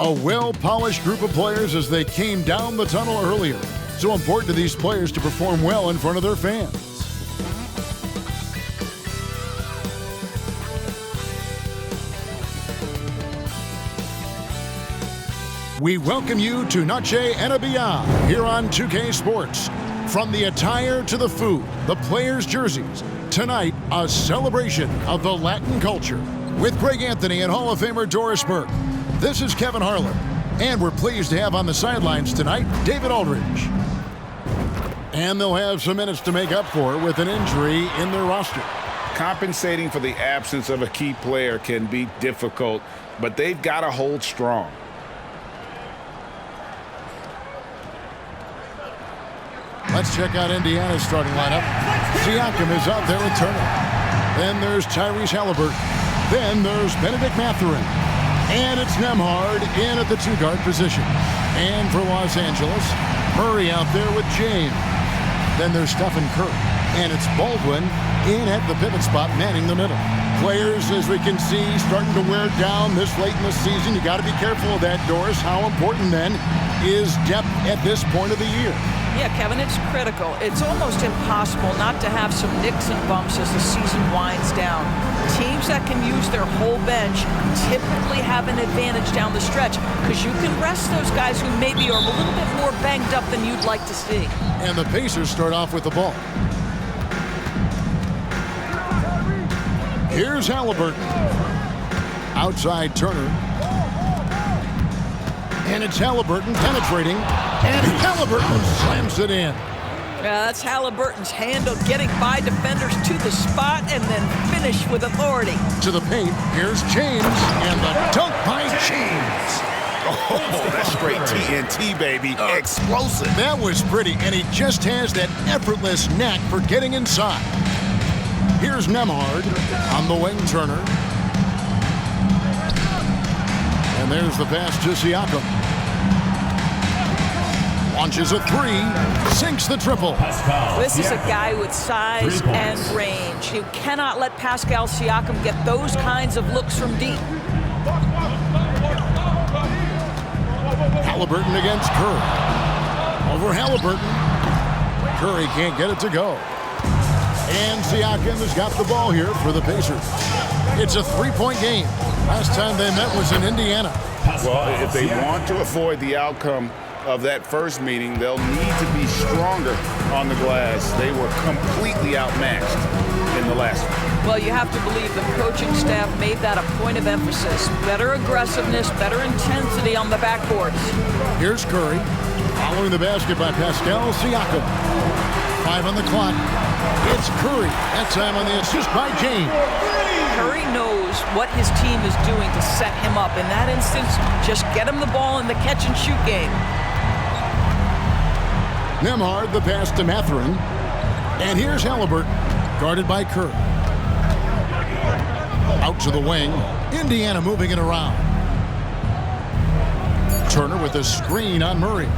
A well-polished group of players as they came down the tunnel earlier. So important to these players to perform well in front of their fans. We welcome you to Noche and Beyond here on 2K Sports. From the attire to the food, the players' jerseys, tonight a celebration of the Latin culture with Greg Anthony and Hall of Famer Doris Burke. This is Kevin Harlan, and we're pleased to have on the sidelines tonight David Aldridge. And they'll have some minutes to make up for with an injury in their roster. Compensating for the absence of a key player can be difficult, but they've got to hold strong. Let's check out Indiana's starting lineup. Siakam is out there with Turner. Then there's Tyrese Halliburton. Then there's Benedict Mathurin. And it's Nembhard in at the two-guard position. And for Los Angeles, Murray out there with James. Then there's Stephen Curry. And it's Baldwin in at the pivot spot, manning the middle. Players, as we can see, starting to wear down this late in the season. You got to be careful of that, Doris. How important, then, is depth at this point of the year? Yeah, Kevin, it's critical. It's almost impossible not to have some nicks and bumps as the season winds down. Teams that can use their whole bench typically have an advantage down the stretch because you can rest those guys who maybe are a little bit more banged up than you'd like to see. And the Pacers start off with the ball. Here's Halliburton. Outside Turner. And it's Halliburton penetrating. And Halliburton slams it in. That's Halliburton's handle, getting by defenders to the spot and then finish with authority. To the paint, here's James, and the dunk by James. Oh, that's straight TNT, baby. Explosive. That was pretty, and he just has that effortless knack for getting inside. Here's Nembhard on the wing, Turner. And there's the pass to Siakam. Launches a three, sinks the triple. This is a guy with size and range. You cannot let Pascal Siakam get those kinds of looks from deep. Halliburton against Curry. Over Halliburton. Curry can't get it to go. And Siakam has got the ball here for the Pacers. It's a three-point game. Last time they met was in Indiana. Well, if they want to avoid the outcome of that first meeting, they'll need to be stronger on the glass. They were completely outmatched in the last one. Well, you have to believe the coaching staff made that a point of emphasis. Better aggressiveness, better intensity on the backboards. Here's Curry, following the basket by Pascal Siakam. 5 on the clock. It's Curry. That time on the assist by James. Curry knows what his team is doing to set him up. In that instance, just get him the ball in the catch-and-shoot game. Nembhard, the pass to Mathurin. And here's Halliburton, guarded by Curry. Out to the wing. Indiana moving it around. Turner with a screen on Murray.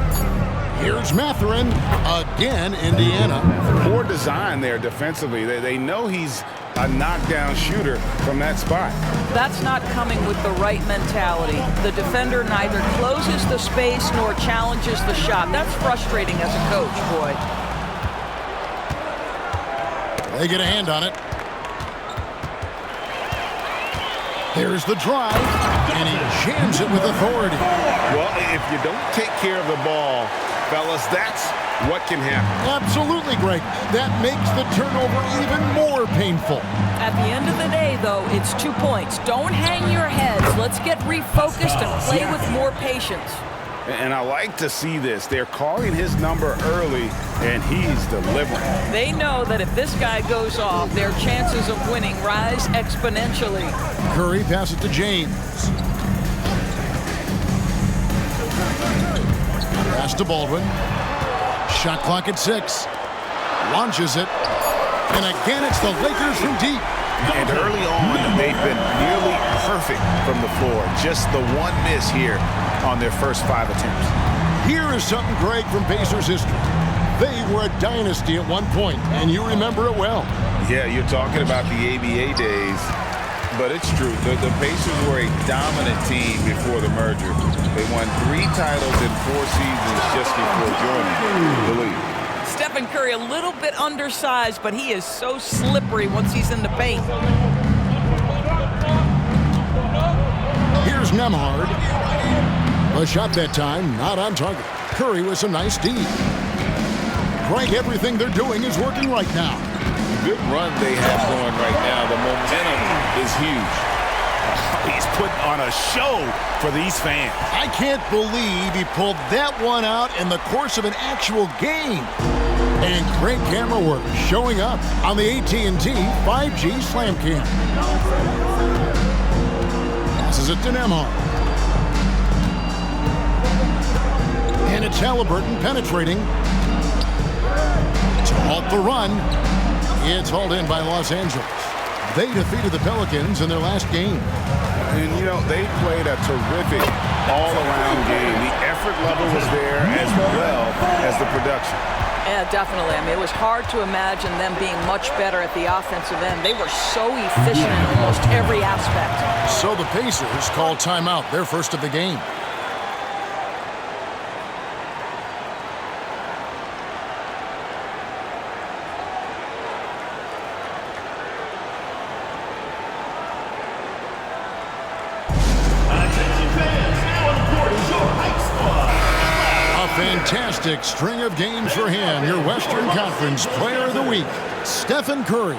Here's Mathurin. Again, Indiana. Poor design there defensively. They know he's a knockdown shooter from that spot. That's not coming with the right mentality. The defender neither closes the space nor challenges the shot. That's frustrating as a coach, boy. They get a hand on it. There's the drive, and he jams it with authority. Well, if you don't take care of the ball, fellas, that's what can happen. Absolutely, Greg. That makes the turnover even more painful. At the end of the day, though, it's 2 points. Don't hang your heads. Let's get refocused and play with more patience. And I like to see this. They're calling his number early, and he's delivering. They know that if this guy goes off, their chances of winning rise exponentially. Curry passes to James. Pass to Baldwin. Shot clock at 6. Launches it. And again, it's the Lakers from deep. And early on, they've been nearly perfect from the floor. Just the one miss here on their first 5 attempts. Here is something, Greg, from Pacers history. They were a dynasty at one point, and you remember it well. Yeah, you're talking about the ABA days. But it's true. The Pacers were a dominant team before the merger. They won 3 titles in 4 seasons just before joining the league. Stephen Curry, a little bit undersized, but he is so slippery once he's in the paint. Here's Nembhard. A shot that time, not on target. Curry with some nice D. Greg, everything they're doing is working right now. Good run they have going right now. The momentum is huge. He's putting on a show for these fans. I can't believe he pulled that one out in the course of an actual game. And great camera work showing up on the AT&T 5G Slam Cam. Passes it to Nembhard. And it's Halliburton penetrating. To halt the run. It's hauled in by Los Angeles. They defeated the Pelicans in their last game. And, you know, they played a terrific all-around game. The effort level was there as well as the production. Yeah, definitely. I mean, it was hard to imagine them being much better at the offensive end. They were so efficient in almost every aspect. So the Pacers call timeout, their first of the game. Fantastic string of games for him. Your Western Conference Player of the Week, Stephen Curry.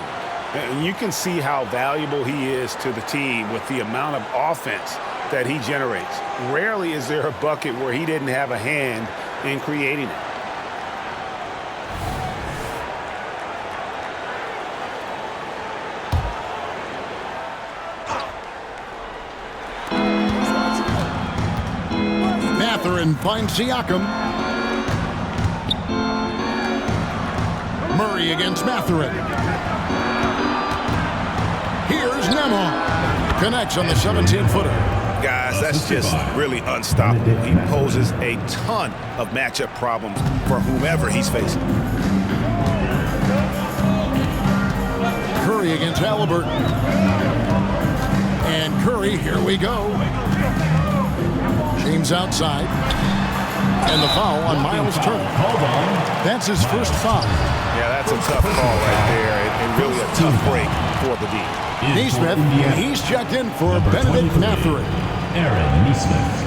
And you can see how valuable he is to the team with the amount of offense that he generates. Rarely is there a bucket where he didn't have a hand in creating it. Mathurin finds Siakam. Murray against Mathurin. Here's Nembhard. Connects on the 17-footer. Guys, that's just really unstoppable. He poses a ton of matchup problems for whomever he's facing. Curry against Halliburton. And Curry, here we go. James outside. And the foul on Miles Turner. That's his first foul. Yeah, that's a tough call right there, and really a tough break for the D. Nesmith, he's checked in for Benedict Mathurin. Aaron Nesmith.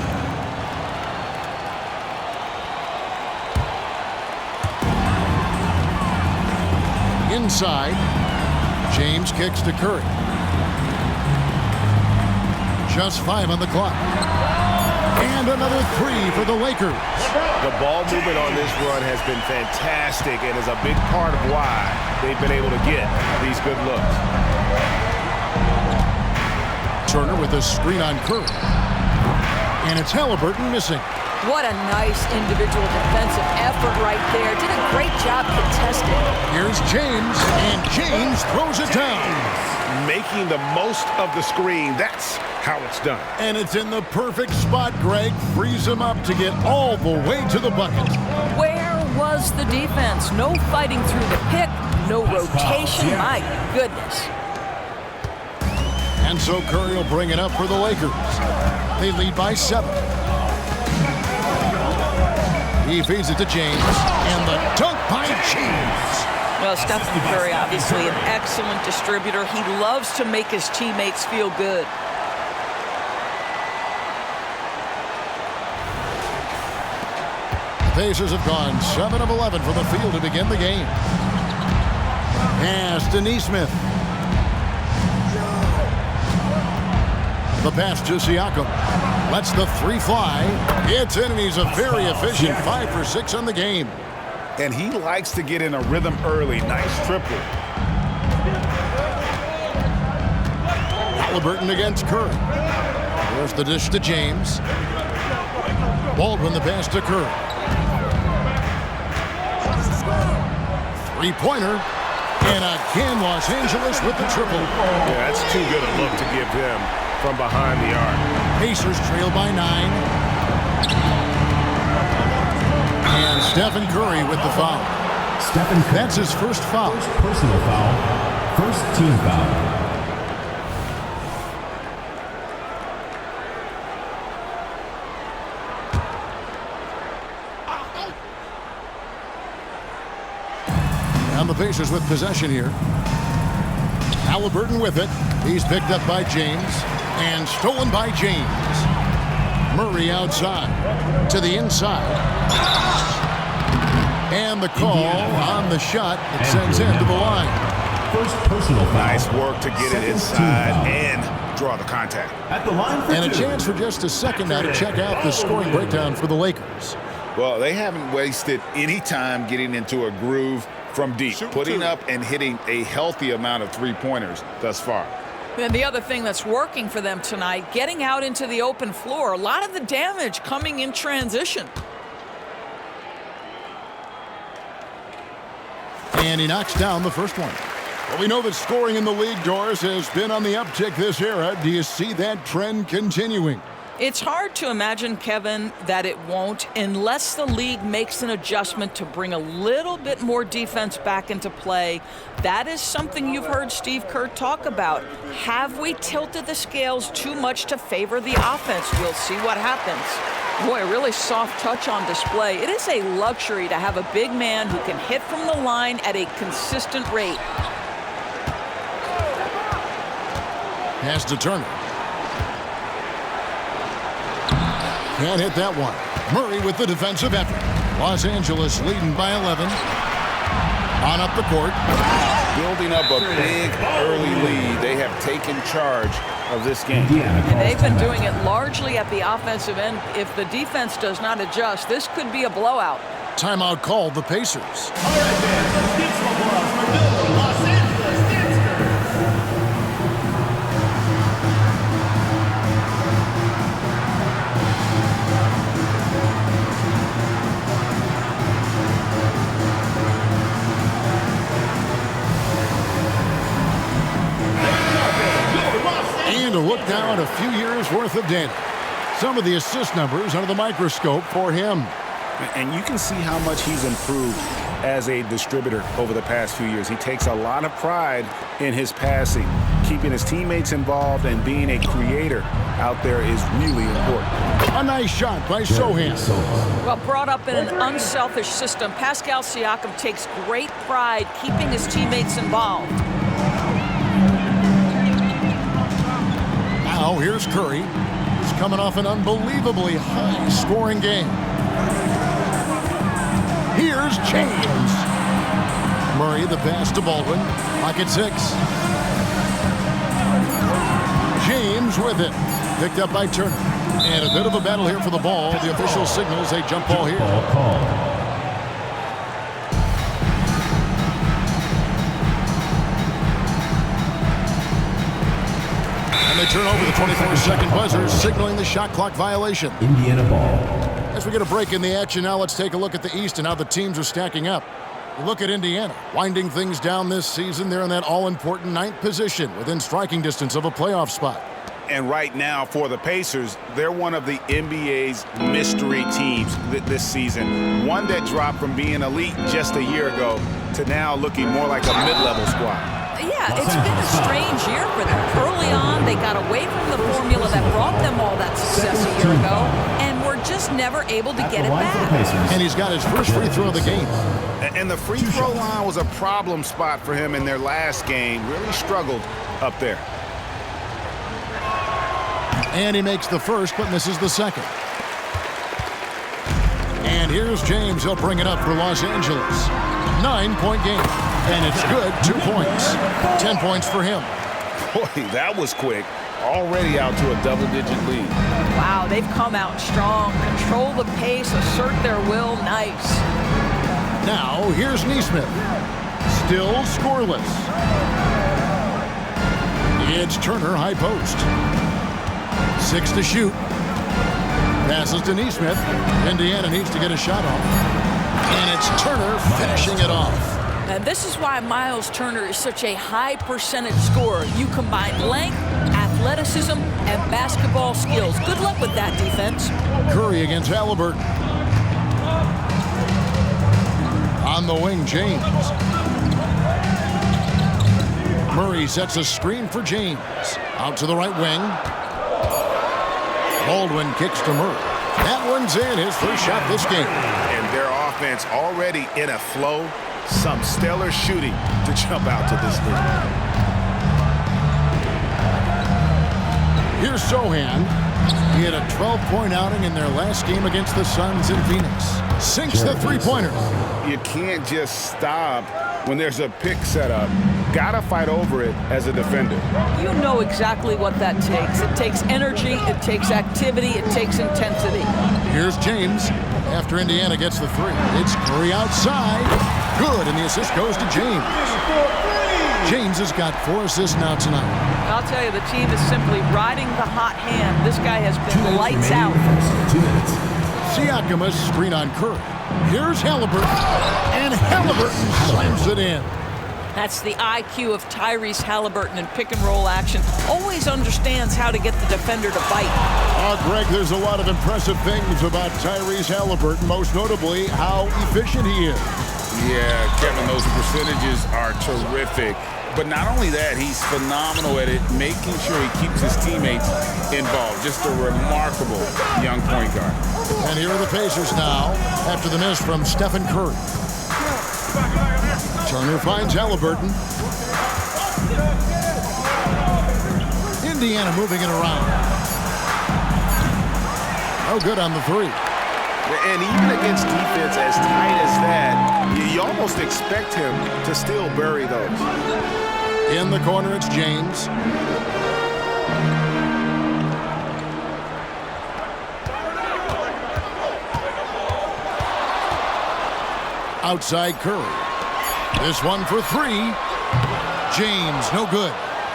Inside, James kicks to Curry. Just 5 on the clock. And another 3 for the Lakers. The ball movement on this run has been fantastic and is a big part of why they've been able to get these good looks. Turner with a screen on Curry. And it's Halliburton missing. What a nice individual defensive effort right there. Did a great job contesting. Here's James, and James throws it down. Making the most of the screen, that's how it's done. And it's in the perfect spot, Greg. Frees him up to get all the way to the bucket. Where was the defense? No fighting through the pick, no rotation. My goodness. And so Curry will bring it up for the Lakers. They lead by 7. He feeds it to James, and the dunk by James. Well, Stephen Curry, obviously an excellent distributor. He loves to make his teammates feel good. The Pacers have gone 7 of 11 from the field to begin the game. Pass to Nesmith. The pass to Siakam. Lets the 3 fly. It's in, and he's a very efficient 5 for 6 on the game. And he likes to get in a rhythm early. Nice triple. Halliburton against Curry. There's the dish to James. Baldwin the pass to Curry. 3-pointer. And again, Los Angeles with the triple. Yeah, that's too good a look to give them from behind the arc. Pacers trail by 9. And Stephen Curry with the foul. Stephen Curry. That's his first foul. First personal foul. First team foul. Pacers with possession here. Halliburton with it. He's picked up by James and stolen by James. Murray outside to the inside. And the call on the shot. It sends him to the line. First personal foul. Nice work to get it inside and draw the contact. At the line for And a two. chance for just a second now to check out the scoring breakdown for the Lakers. Well, they haven't wasted any time getting into a groove from deep, putting up and hitting a healthy amount of three-pointers thus far. And the other thing that's working for them tonight, getting out into the open floor. A lot of the damage coming in transition. And he knocks down the first one. Well, we know that scoring in the league, Doris, has been on the uptick this era. Do you see that trend continuing? It's hard to imagine, Kevin, that it won't unless the league makes an adjustment to bring a little bit more defense back into play. That is something you've heard Steve Kerr talk about. Have we tilted the scales too much to favor the offense? We'll see what happens. Boy, a really soft touch on display. It is a luxury to have a big man who can hit from the line at a consistent rate. Pass to Turner. Can't hit that one. Murray with the defensive effort. Los Angeles leading by 11. On up the court. Building up a big early lead. They have taken charge of this game. And they've been doing it largely at the offensive end. If the defense does not adjust, this could be a blowout. Timeout called the Pacers. All right, fans, let's get some applause for Bill Los Angeles Dansker. And a look now at a few years worth of data. Some of the assist numbers under the microscope for him. And you can see how much he's improved as a distributor over the past few years. He takes a lot of pride in his passing. Keeping his teammates involved and being a creator out there is really important. A nice shot by Sohan. Well, brought up in an unselfish system, Pascal Siakam takes great pride keeping his teammates involved. Now here's Curry. He's coming off an unbelievably high-scoring game. Here's James. Murray, the pass to Baldwin. Pocket 6. James with it. Picked up by Turner. And a bit of a battle here for the ball. The official signals a jump ball here. Ball called. And they turn over the 24-second buzzer, signaling the shot clock violation. Indiana ball. As we get a break in the action now, let's take a look at the East and how the teams are stacking up. We look at Indiana, winding things down this season. They're in that all-important 9th position within striking distance of a playoff spot. And right now for the Pacers, they're one of the NBA's mystery teams this season. One that dropped from being elite just a year ago to now looking more like a mid-level squad. Yeah, it's been a strange year for them. Early on, they got away from the formula that brought them all that success a year ago, and were just never able to get it back. And he's got his first free throw of the game. And the free throw line was a problem spot for him in their last game. Really struggled up there. And he makes the first, but misses the second. And here's James. He'll bring it up for Los Angeles. 9-point game. And it's good. 2 points. 10 points for him. Boy, that was quick. Already out to a double-digit lead. Wow, they've come out strong. Control the pace, assert their will. Nice. Now, here's Neesmith. Still scoreless. It's Turner, high post. 6 to shoot. Passes to Neesmith. Indiana needs to get a shot off. And it's Turner finishing it off. And this is why Miles Turner is such a high percentage scorer. You combine length, athleticism, and basketball skills. Good luck with that defense. Curry against Halliburton. On the wing, James. Murray sets a screen for James. Out to the right wing. Baldwin kicks to Murray. That one's in, his first shot this game. And their offense already in a flow. Some stellar shooting to jump out to this lead. Here's Sohan. He had a 12-point outing in their last game against the Suns in Phoenix. Sinks the three-pointer. You can't just stop when there's a pick set up. Gotta fight over it as a defender. You know exactly what that takes. It takes energy, it takes activity, it takes intensity. Here's James after Indiana gets the three. It's Curry outside. Good, and the assist goes to James. James has got 4 assists now tonight. I'll tell you, the team is simply riding the hot hand. This guy has been lights out. 2 minutes. Siakam a screen on Curry. Here's Halliburton, and Halliburton slams it in. That's the IQ of Tyrese Halliburton in pick-and-roll action. Always understands how to get the defender to bite. Greg, there's a lot of impressive things about Tyrese Halliburton, most notably how efficient he is. Yeah, Kevin, those percentages are terrific. But not only that, he's phenomenal at it, making sure he keeps his teammates involved. Just a remarkable young point guard. And here are the Pacers now after the miss from Stephen Curry. Turner finds Halliburton. Indiana moving it around. Oh, good on the three. And even against defense as tight as that, you almost expect him to still bury those. In the corner, it's James. Outside Curry. This one for 3. James, no good.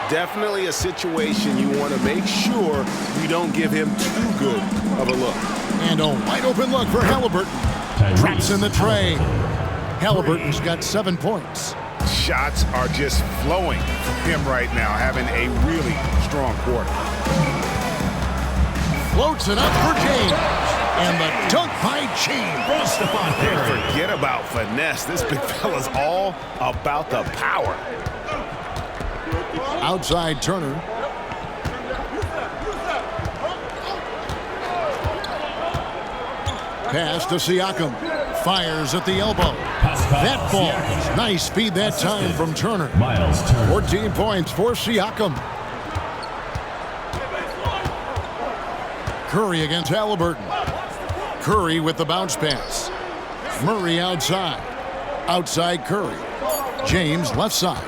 Definitely a situation you want to make sure you don't give him too good of a look. And a wide open look for Halliburton. Traps in the tray. Halliburton's got 7 points. Shots are just flowing from him right now, having a really strong quarter. Floats it up for James. And the dunk by James. From Stephon Curry. Forget about finesse. This big fella's all about the power. Outside Turner. Pass to Siakam. Fires at the elbow. That ball. Nice speed that time from Turner. Miles Turner. 14 points for Siakam. Curry against Halliburton. Curry with the bounce pass. Murray outside. Outside Curry. James left side.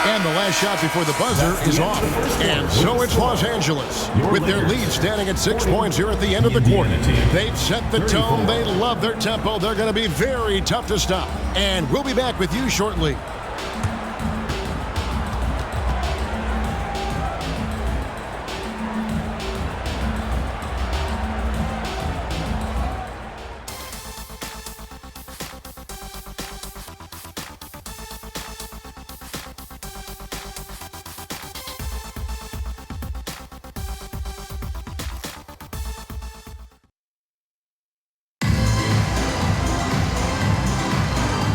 And the last shot before the buzzer is off. And so it's Los Angeles with their lead standing at 6 points here at the end of the quarter. They've set the tone. They love their tempo. They're going to be very tough to stop. And we'll be back with you shortly.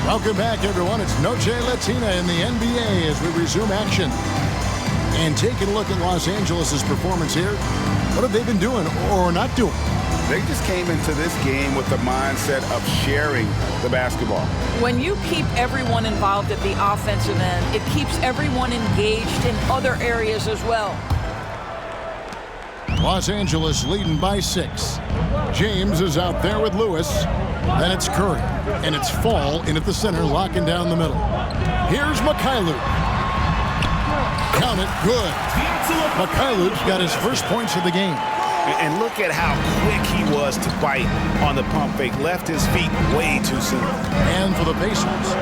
Welcome back, everyone. It's Noche Latina in the NBA as we resume action. And taking a look at Los Angeles' performance here, what have they been doing or not doing? They just came into this game with the mindset of sharing the basketball. When you keep everyone involved at the offensive end, it keeps everyone engaged in other areas as well. Los Angeles leading by 6. James is out there with Lewis. Then it's Curry. And it's Fall in at the center, locking down the middle. Here's Mykhailiuk. Count it, good. Mykhailiuk's got his first points of the game. And look at how quick he was to bite on the pump fake. Left his feet way too soon. And for the Pacers,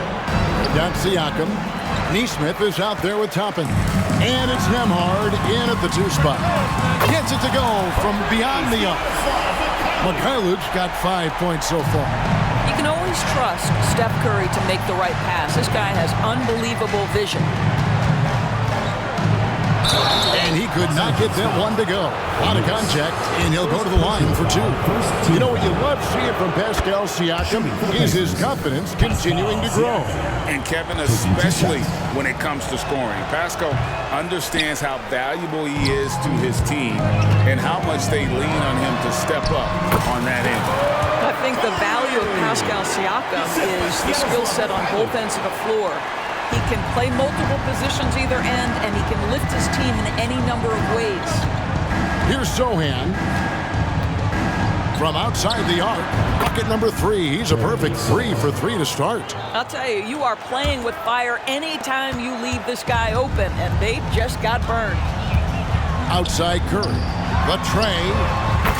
down Siakam. Nesmith is out there with Toppin. And it's Nembhard in at the 2 spot. Gets it to go from beyond the arc. Mykhailiuk's got 5 points so far. You can always trust Steph Curry to make the right pass. This guy has unbelievable vision. And he could not get that one to go. Out of contact, and he'll go to the line for 2. You know what you love seeing from Pascal Siakam is his confidence continuing to grow. And Kevin, especially when it comes to scoring. Pascal understands how valuable he is to his team and how much they lean on him to step up on that end. I think the value of Pascal Siakam is the skill set on both ends of the floor. He can play multiple positions either end, and he can lift his team in any number of ways. Here's Sochan. From outside the arc, bucket number 3. He's a perfect 3 for 3 to start. I'll tell you, you are playing with fire anytime you leave this guy open, and they just got burned. Outside Curry. The tray.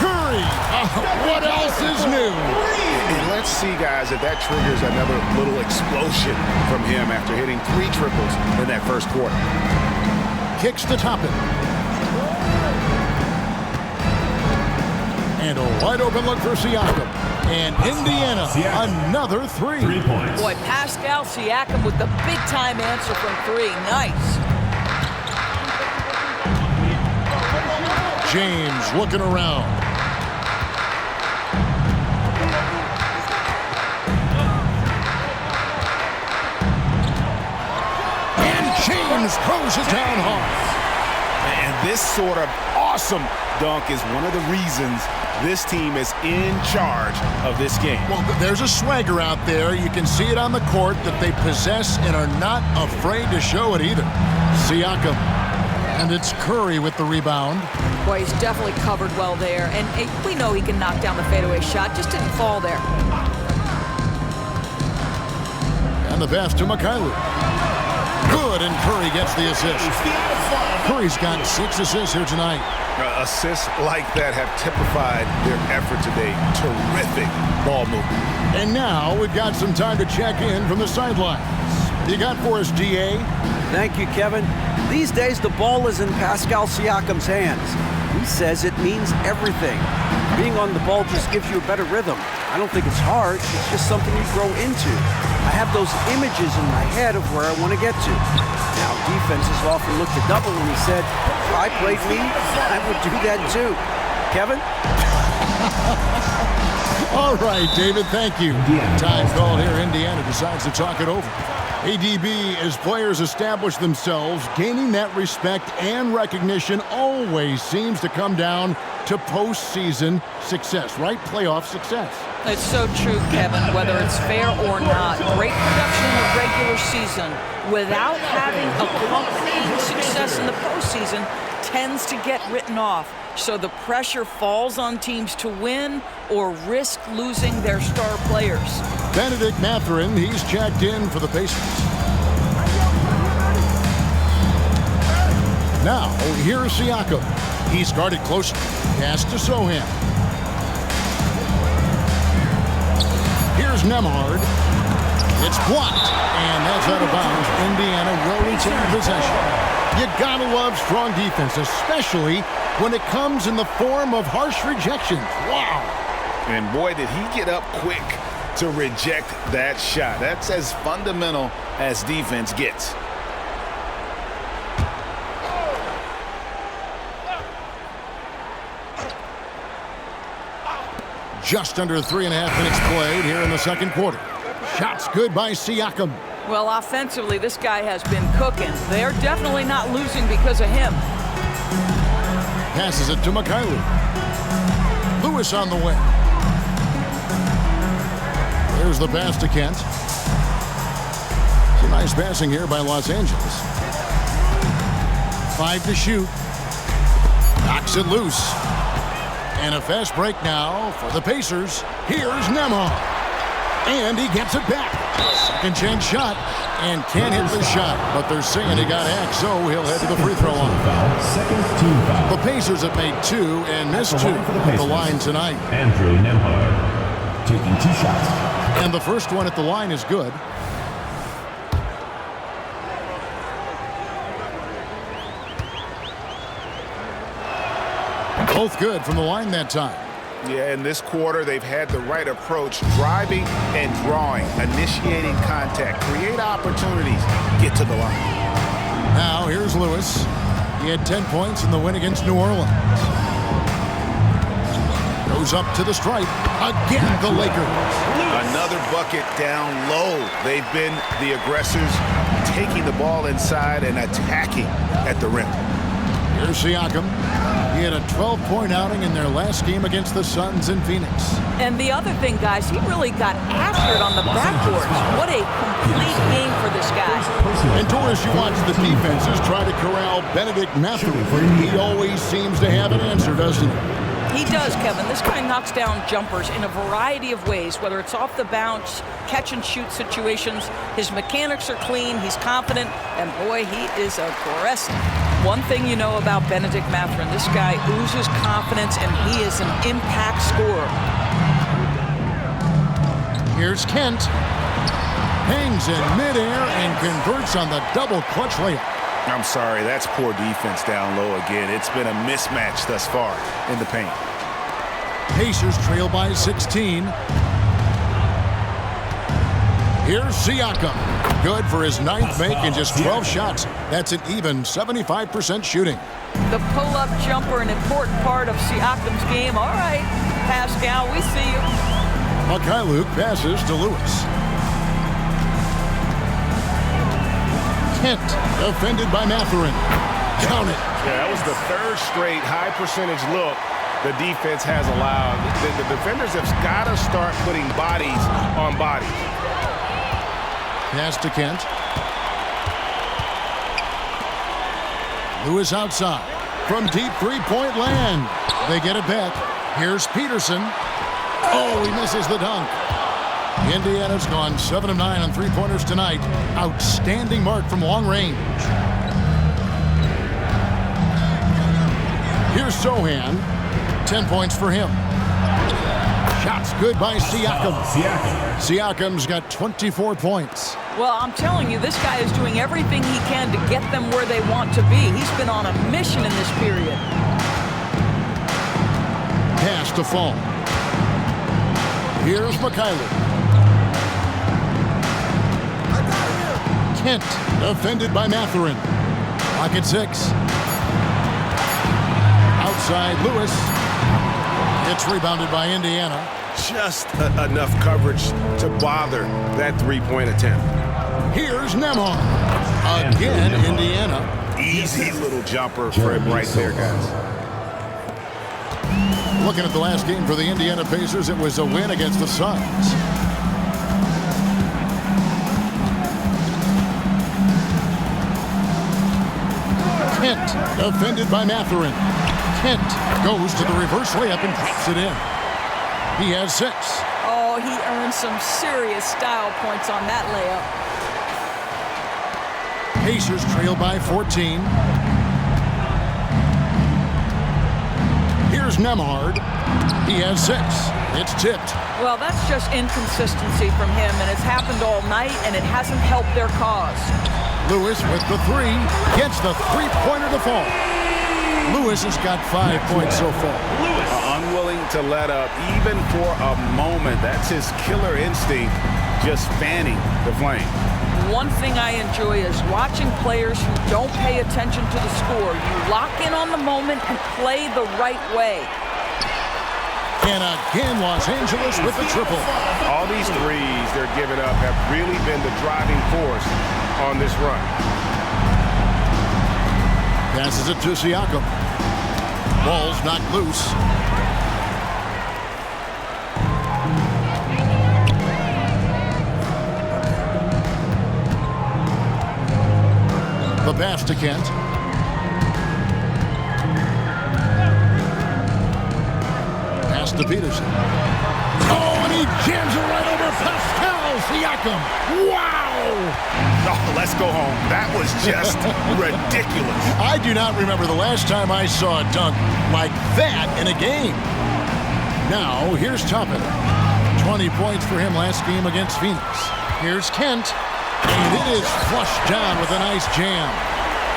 Curry! What else is new? And let's see, guys, if that triggers another little explosion from him after hitting 3 triples in that first quarter. Kicks to top it. And a wide open look for Siakam. And Indiana, another 3. 3 points. Boy, Pascal Siakam with the big-time answer from 3. Nice. James looking around. And James throws it down hard. And this sort of awesome dunk is one of the reasons this team is in charge of this game. Well, there's a swagger out there. You can see it on the court that they possess and are not afraid to show it either. Siakam. And it's Curry with the rebound. Boy, he's definitely covered well there. And we know he can knock down the fadeaway shot. Just didn't fall there. And the pass to Mikhailuk. Good, and Curry gets the assist. Curry's got 6 assists here tonight. Assists like that have typified their effort today. Terrific ball movement. And now we've got some time to check in from the sidelines. You got for us, DA? Thank you, Kevin. These days, the ball is in Pascal Siakam's hands. He says it means everything. Being on the ball just gives you a better rhythm. I don't think it's hard. It's just something you grow into. I have those images in my head of where I want to get to. Now, defenses often look to double, and he said, if I played me, I would do that too. Kevin? All right, David, thank you. Time call here. Indiana decides to talk it over. ADB, as players establish themselves, gaining that respect and recognition always seems to come down to postseason success, right? Playoff success. It's so true, Kevin, whether it's fair or not. Great production in the regular season without having accompanying success in the postseason tends to get written off. So the pressure falls on teams to win or risk losing their star players. Benedict Mathurin, he's checked in for the Pacers. Now, here's Siakam. He's guarded closely. Pass to Sochan. Here's Nembhard. It's blocked, and that's out of bounds. Indiana will retain possession. You gotta love strong defense, especially when it comes in the form of harsh rejections. Wow. And boy, did he get up quick to reject that shot. That's as fundamental as defense gets. Just under 3.5 minutes played here in the second quarter. Shots good by Siakam. Well, offensively, this guy has been cooking. They're definitely not losing because of him. Passes it to Mikhailuk. Lewis on the way. There's the pass to Kent. Some nice passing here by Los Angeles. 5 to shoot. Knocks it loose. And a fast break now for the Pacers. Here's Nembhard. And he gets it back. Second chance shot. And can't hit the shot. But they're saying he got hacked, so he'll head to the free throw line. Second team foul. The Pacers have made 2 and missed 2 at the line tonight. Andrew Nembhard taking 2 shots. And the first one at the line is good. Both good from the line that time. Yeah, in this quarter, they've had the right approach, driving and drawing, initiating contact, create opportunities, get to the line. Now, here's Lewis. He had 10 points in the win against New Orleans. Goes up to the stripe. Again, the Lakers. Another bucket down low. They've been the aggressors, taking the ball inside and attacking at the rim. Here's Siakam. He had a 12-point outing in their last game against the Suns in Phoenix. And the other thing, guys, he really got after it on the backboard. What a complete game for this guy. And Doris, you watch the defenses try to corral Benedict Mathurin. He always seems to have an answer, doesn't he? He does, Kevin. This guy knocks down jumpers in a variety of ways, whether it's off the bounce, catch and shoot situations. His mechanics are clean, he's confident, and boy, he is aggressive. One thing you know about Benedict Mathurin, this guy oozes confidence, and he is an impact scorer. Here's Kent. Hangs in midair and converts on the double clutch layup. I'm sorry, that's poor defense down low again. It's been a mismatch thus far in the paint. Pacers trail by 16. Here's Siakam. Good for his 9th make in just 12 shots. That's an even 75% shooting. The pull-up jumper, an important part of Siakam's game. All right, Pascal, we see you. Mikhailuk passes to Lewis. Kent, defended by Mathurin. Count it. Yeah, that was the third straight high percentage look the defense has allowed. The defenders have got to start putting bodies on bodies. Pass to Kent. Lewis outside. From deep three-point land. They get it back. Here's Peterson. Oh, he misses the dunk. Indiana's gone 7 of 9 on three-pointers tonight. Outstanding mark from long range. Here's Sohan. 10 points for him. Shots good by Siakam. Siakam's got 24 points. Well, I'm telling you, this guy is doing everything he can to get them where they want to be. He's been on a mission in this period. Pass to Fall. Here's Mikhailuk. Kent, defended by Mathurin. Lock at 6. Outside Lewis. It's rebounded by Indiana. Just enough coverage to bother that three-point attempt. Here's Nembhard. Again, Indiana. Easy little jumper for him right there, guys. Looking at the last game for the Indiana Pacers, it was a win against the Suns. Kent, defended by Mathurin. Kent goes to the reverse layup and drops it in. He has 6. Oh, he earned some serious style points on that layup. Pacers trail by 14. Here's Nembhard. He has 6. It's tipped. Well, that's just inconsistency from him, and it's happened all night, and it hasn't helped their cause. Lewis with the 3. Gets the three-pointer to fall. Lewis has got 5 points so far. Unwilling to let up even for a moment. That's his killer instinct, just fanning the flame. One thing I enjoy is watching players who don't pay attention to the score. You lock in on the moment and play the right way. And again, Los Angeles with the triple. All these threes they're giving up have really been the driving force on this run. Passes it to Siakam. Ball's knocked loose. The pass to Kent. Pass to Peterson. Oh, and he jams it right over Pascal Siakam. Wow! Oh, let's go home. That was just ridiculous. I do not remember the last time I saw a dunk like that in a game. Now, here's Toppin. 20 points for him last game against Phoenix. Here's Kent. And it is flushed down with a nice jam.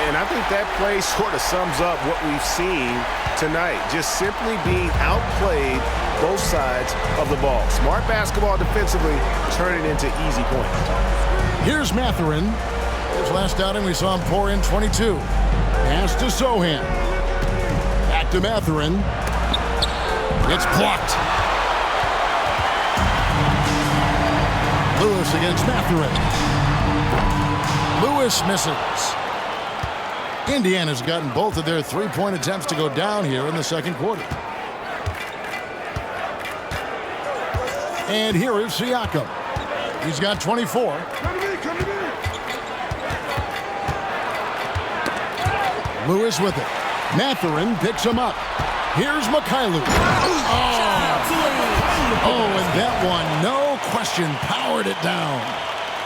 And I think that play sort of sums up what we've seen tonight. Just simply being outplayed both sides of the ball. Smart basketball defensively, turning into easy points. Here's Mathurin. His last outing, we saw him pour in 22. Pass to Sohan. Back to Mathurin. It's blocked. Lewis against Mathurin. Lewis misses. Indiana's gotten both of their three-point attempts to go down here in the second quarter. And here is Siakam. He's got 24. Lewis with it. Mathurin picks him up. Here's Mikhailuk. Oh, and that one, no question, powered it down.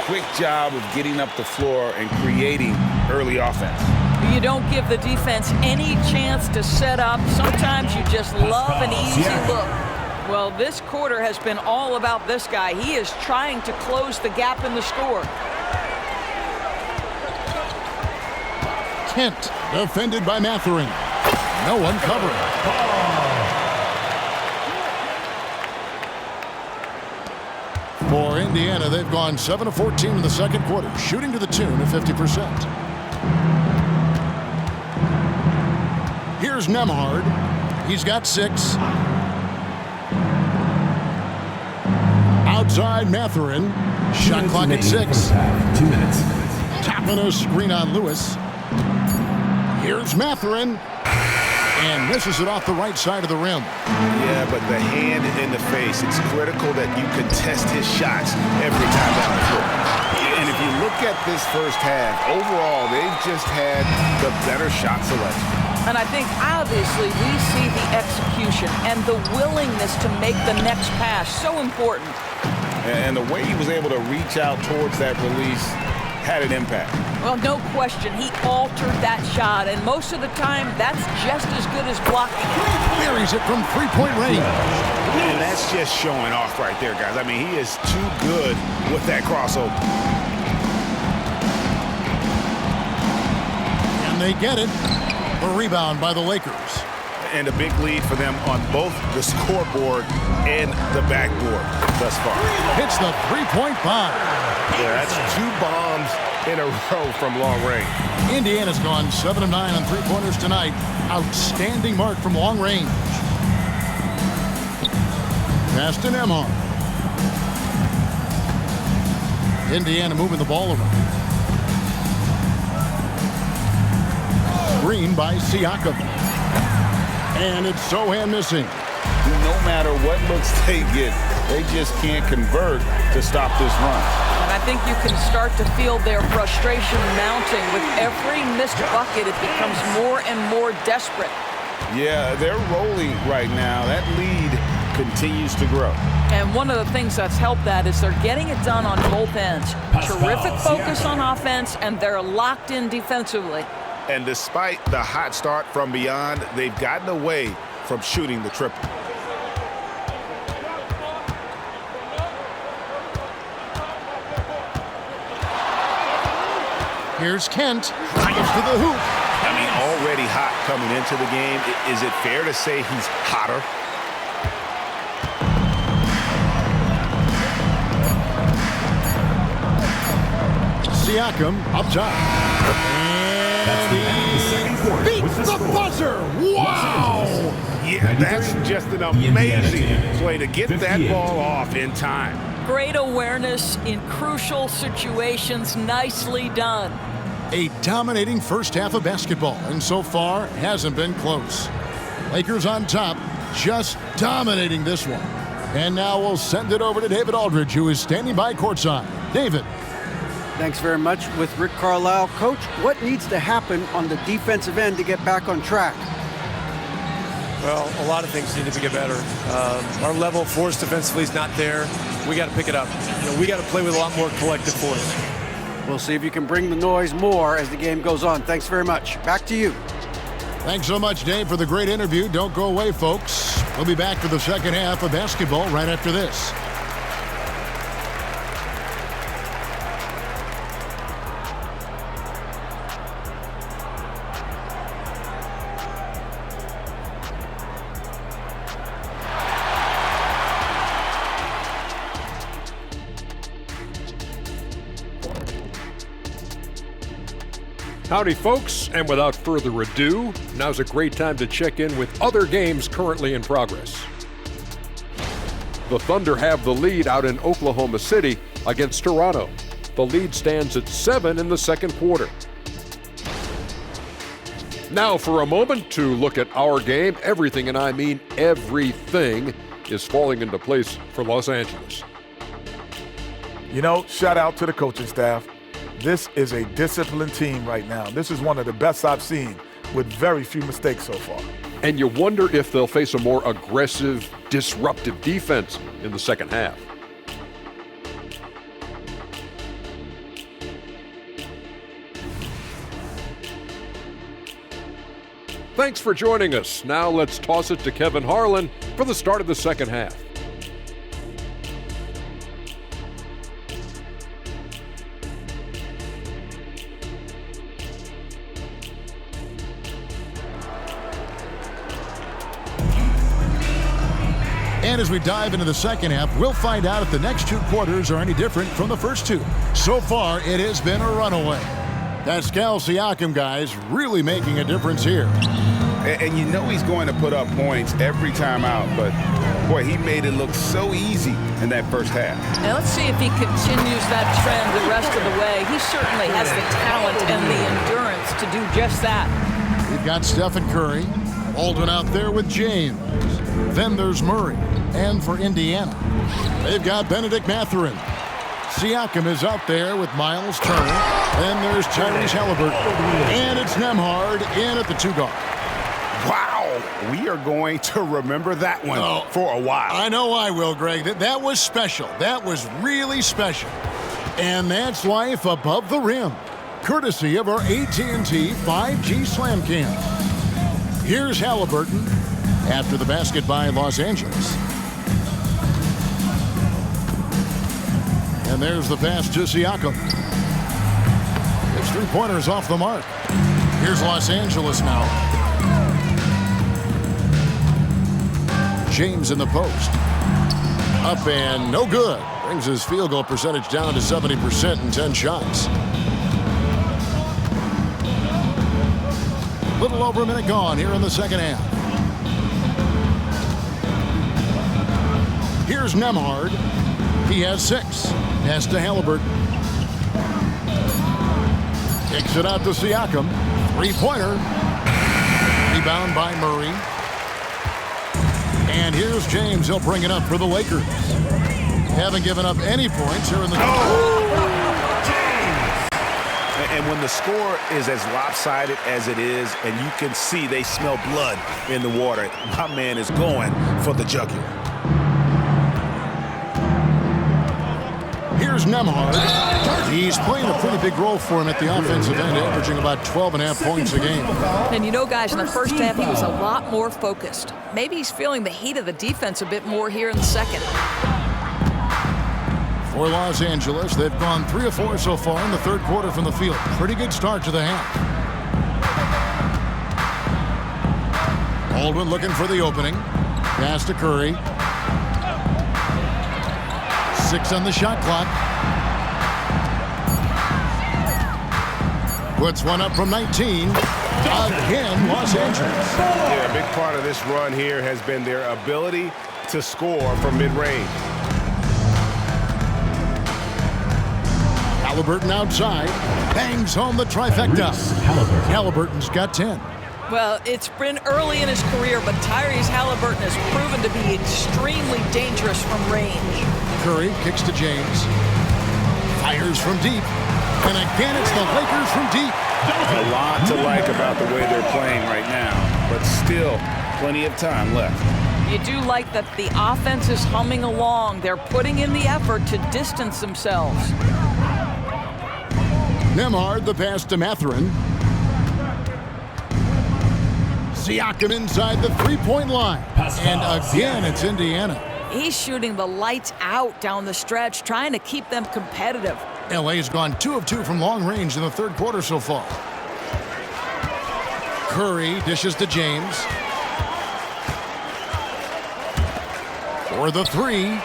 Quick job of getting up the floor and creating early offense. You don't give the defense any chance to set up. Sometimes you just love an easy look. Well, this quarter has been all about this guy. He is trying to close the gap in the score. Kent defended by Mathurin. No one covering. For Indiana, they've gone 7 of 14 in the second quarter, shooting to the tune of 50%. Here's Nembhard. He's got 6. Outside Mathurin. Shot clock at 6. 2 minutes. Tapping a screen on Lewis. Here's Mathurin. And misses it off the right side of the rim. Yeah, but the hand in the face, it's critical that you contest his shots every time down the floor. And if you look at this first half, overall, they've just had the better shot selection. And I think, obviously, we see the execution and the willingness to make the next pass so important. And the way he was able to reach out towards that release had an impact. Well, no question, he altered that shot, and most of the time, that's just as good as blocking it. Buries it from three-point range. And that's just showing off right there, guys. I mean, he is too good with that crossover. And they get it. A rebound by the Lakers. And a big lead for them on both the scoreboard and the backboard thus far. Hits the three-point bomb. Yeah, that's 2 bombs in a row from long range. Indiana's gone 7 of 9 on three-pointers tonight. Outstanding mark from long range. Pass to Nembhard. Indiana moving the ball around. Screen by Siakam. And it's Sochan missing. No matter what looks they get, they just can't convert to stop this run. And I think you can start to feel their frustration mounting. With every missed bucket, it becomes more and more desperate. Yeah, they're rolling right now. That lead continues to grow. And one of the things that's helped that is they're getting it done on both ends. Terrific focus on offense, and they're locked in defensively. And despite the hot start from beyond, they've gotten away from shooting the triple. Here's Kent. Drives to the hoop. I mean, already hot coming into the game. Is it fair to say he's hotter? Siakam up top. And he beats the buzzer. Wow! Yeah, that's just an amazing play to get that ball off in time. Great awareness in crucial situations. Nicely done. A dominating first half of basketball, and so far hasn't been close. Lakers on top, just dominating this one. And now we'll send it over to David Aldridge, who is standing by courtside. David. Thanks very much with Rick Carlisle. Coach, what needs to happen on the defensive end to get back on track? Well, a lot of things need to get better. Our level of force defensively is not there. We got to pick it up. We got to play with a lot more collective force. We'll see if you can bring the noise more as the game goes on. Thanks very much. Back to you. Thanks so much, Dave, for the great interview. Don't go away, folks. We'll be back for the second half of basketball right after this. Howdy, folks, and without further ado, now's a great time to check in with other games currently in progress. The Thunder have the lead out in Oklahoma City against Toronto. The lead stands at 7 in the second quarter. Now for a moment to look at our game. Everything, and I mean everything, is falling into place for Los Angeles. You know, shout out to the coaching staff. This is a disciplined team right now. This is one of the best I've seen with very few mistakes so far. And you wonder if they'll face a more aggressive, disruptive defense in the second half. Thanks for joining us. Now let's toss it to Kevin Harlan for the start of the second half. And as we dive into the second half, we'll find out if the next two quarters are any different from the first two. So far, it has been a runaway. Pascal Siakam, guys, really making a difference here. And you know he's going to put up points every time out, but boy, he made it look so easy in that first half. Now let's see if he continues that trend the rest of the way. He certainly has the talent and the endurance to do just that. We've got Stephen Curry, Baldwin out there with James. Then there's Murray. And for Indiana, they've got Benedict Mathurin. Siakam is out there with Miles Turner. Then there's Tyrese Halliburton. And it's Nembhard in at the 2-guard. Wow, we are going to remember that one for a while. I know I will, Greg. That was special. That was really special. And that's life above the rim, courtesy of our AT&T 5G Slam Cam. Here's Halliburton after the basket by Los Angeles. And there's the pass to Siakam. His three-pointer's off the mark. Here's Los Angeles now. James in the post. Up and no good. Brings his field goal percentage down to 70% in 10 shots. Little over a minute gone here in the second half. Here's Nembhard. He has 6. Pass to Halliburton. Kicks it out to Siakam. Three-pointer. Rebound by Murray. And here's James. He'll bring it up for the Lakers. Haven't given up any points here in the... And when the score is as lopsided as it is, and you can see they smell blood in the water, my man is going for the jugular. Here's Nembhard. He's playing a pretty big role for him at the offensive end, averaging about 12.5 points a game. And you know, guys, in the first half, he was a lot more focused. Maybe he's feeling the heat of the defense a bit more here in the second. For Los Angeles, they've gone 3 of 4 so far in the third quarter from the field. Pretty good start to the half. Baldwin looking for the opening. Pass to Curry. 6 on the shot clock. Puts one up from 19. Again, Los Angeles. Yeah, a big part of this run here has been their ability to score from mid-range. Halliburton outside. Bangs home the trifecta. Halliburton's got 10. Well, it's been early in his career, but Tyrese Halliburton has proven to be extremely dangerous from range. Curry kicks to James. Fires from deep. And again, it's the Lakers from deep. A lot to like about the way they're playing right now, but still plenty of time left. You do like that the offense is humming along. They're putting in the effort to distance themselves. Nembhard, the pass to Mathurin. Siakam inside the three-point line. And again, it's Indiana. He's shooting the lights out down the stretch, trying to keep them competitive. LA's gone 2 of 2 from long range in the third quarter so far. Curry dishes to James. For the 3.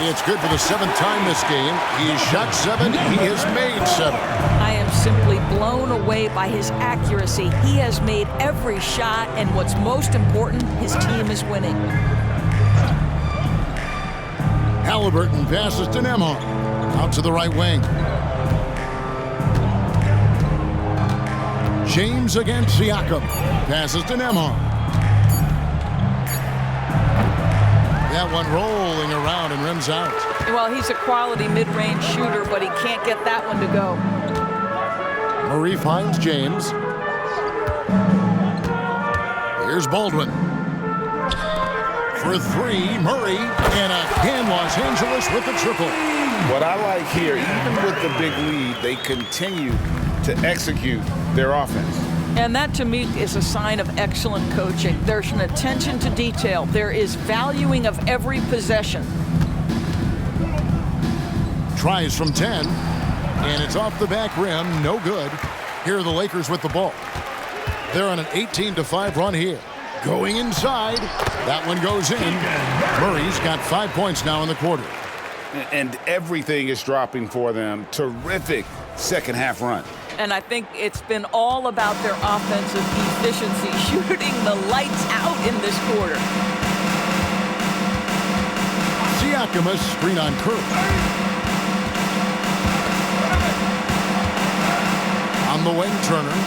It's good for the 7th time this game. He shot 7. He has made 7. I am simply blown away by his accuracy. He has made every shot, and what's most important, his team is winning. Halliburton passes to Nembhard. Out to the right wing. James against Siakam. Passes to Nembhard. That one rolling around and rims out. Well, he's a quality mid-range shooter, but he can't get that one to go. Murray finds James. Here's Baldwin. For three, Murray, and again Los Angeles with the triple. What I like here, even with the big lead, they continue to execute their offense. And that, to me, is a sign of excellent coaching. There's an attention to detail. There is valuing of every possession. Tries from 10, and it's off the back rim, no good. Here are the Lakers with the ball. They're on an 18-5 run here. Going inside, that one goes in. Murray's got 5 points now in the quarter. And everything is dropping for them. Terrific second half run. And I think it's been all about their offensive efficiency, shooting the lights out in this quarter. Siakam, a screen on Curry. On the wing, Turner.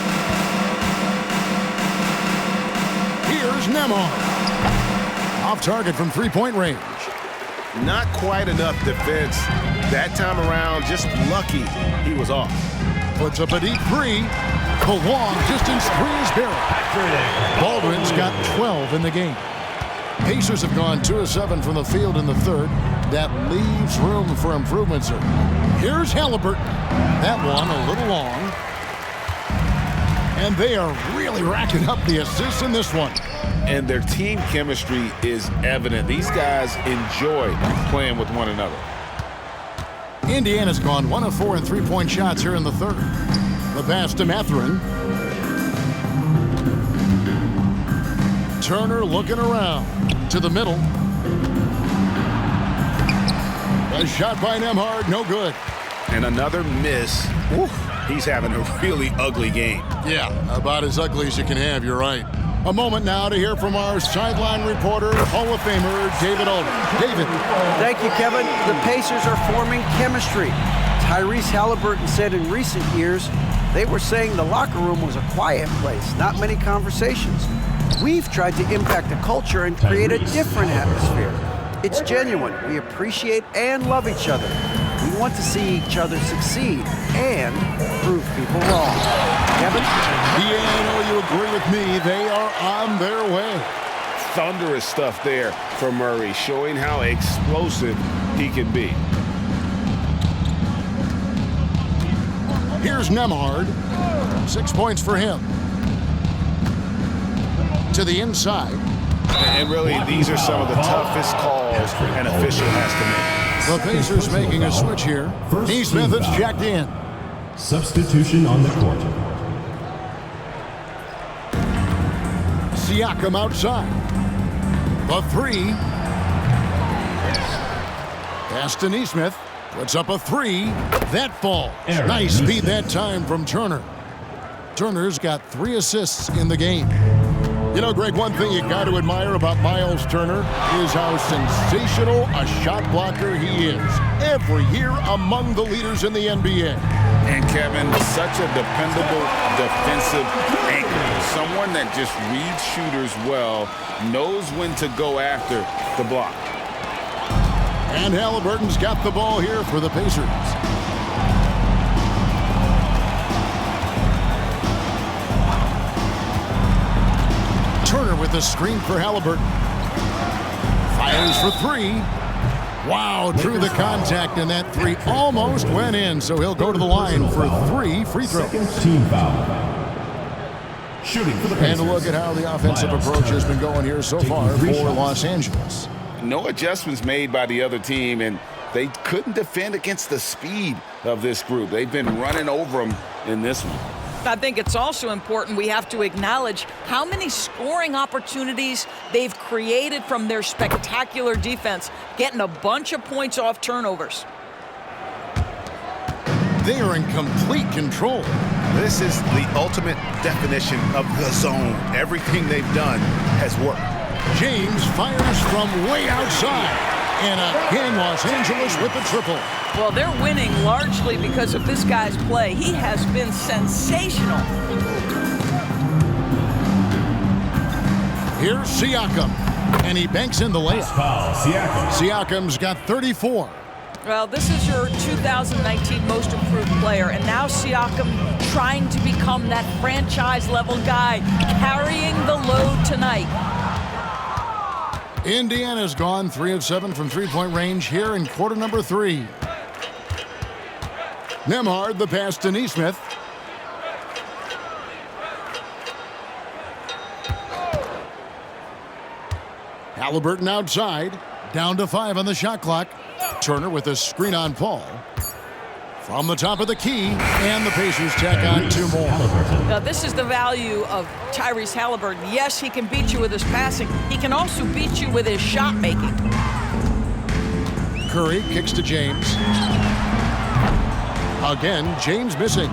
Here's Nembhard. Off target from three-point range. Not quite enough defense that time around. Just lucky he was off. Puts up a deep three. The long distance three is buried. Baldwin's got 12 in the game. Pacers have gone 2 of 7 from the field in the third. That leaves room for improvement, sir. Here's Halliburton. That one a little long. And they are really racking up the assists in this one. And their team chemistry is evident. These guys enjoy playing with one another. Indiana's gone 1 of 4 in three-point shots here in the third. The pass to Mathurin. Turner looking around to the middle. A shot by Nembhard, no good. And another miss. Whew, he's having a really ugly game. Yeah, about as ugly as you can have, you're right. A moment now to hear from our sideline reporter, Hall of Famer David Aldridge. David. Thank you, Kevin. The Pacers are forming chemistry. Tyrese Halliburton said in recent years they were saying the locker room was a quiet place, not many conversations. We've tried to impact the culture and create a different atmosphere. It's genuine. We appreciate and love each other. We want to see each other succeed and prove people wrong. Kevin? Yeah, I know you agree with me. They are on their way. Thunderous stuff there for Murray, showing how explosive he can be. Here's Nembhard. 6 points for him. To the inside. And really, these are some of the toughest calls an official has to make. The Pacers making a switch here. Nesmith is checked in. Substitution on the court. Siakam outside. The three. Pass to Nesmith. Puts up a three. That falls. Nice speed that time from Turner. Turner's got 3 assists in the game. You know, Greg, one thing you got to admire about Miles Turner is how sensational a shot blocker he is. Every year among the leaders in the NBA. And Kevin, such a dependable defensive anchor. Someone that just reads shooters well, knows when to go after the block. And Halliburton's got the ball here for the Pacers. Turner with the screen for Halliburton. Fires for three. Wow, drew the contact, and that three almost went in, so he'll go to the line for 3 free throws. Team foul. Shooting for the Pacers. And a look at how the offensive approach has been going here so far for Los Angeles. No adjustments made by the other team, and they couldn't defend against the speed of this group. They've been running over them in this one. I think it's also important we have to acknowledge how many scoring opportunities they've created from their spectacular defense, getting a bunch of points off turnovers. They are in complete control. This is the ultimate definition of the zone. Everything they've done has worked. James fires from way outside. And again, Los Angeles with the triple. Well, they're winning largely because of this guy's play. He has been sensational. Here's Siakam, and he banks in the layup. Foul, Siakam. Siakam's got 34. Well, this is your 2019 most improved player, and now Siakam trying to become that franchise-level guy, carrying the load tonight. Indiana's gone 3 of 7 from three-point range here in quarter number 3. Nembhard, the pass to Nesmith. Halliburton outside, down to 5 on the shot clock. Turner with a screen on Paul. From the top of the key, and the Pacers tack on 2 more. Now, this is the value of Tyrese Halliburton. Yes, he can beat you with his passing. He can also beat you with his shot making. Curry kicks to James. Again, James missing.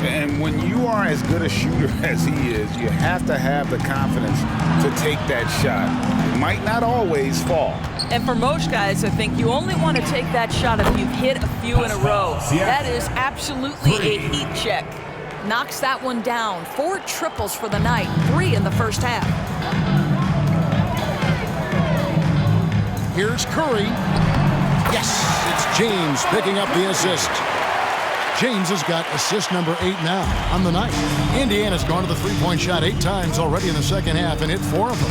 And when you are as good a shooter as he is, you have to have the confidence to take that shot. It might not always fall. And for most guys, I think you only want to take that shot if you've hit a few in a row. That is absolutely a heat check. Knocks that one down. 4 triples for the night, 3 in the first half. Here's Curry. Yes, it's James picking up the assist. James has got assist number 8 now on the night. Indiana's gone to the three-point shot 8 times already in the second half and hit 4 of them.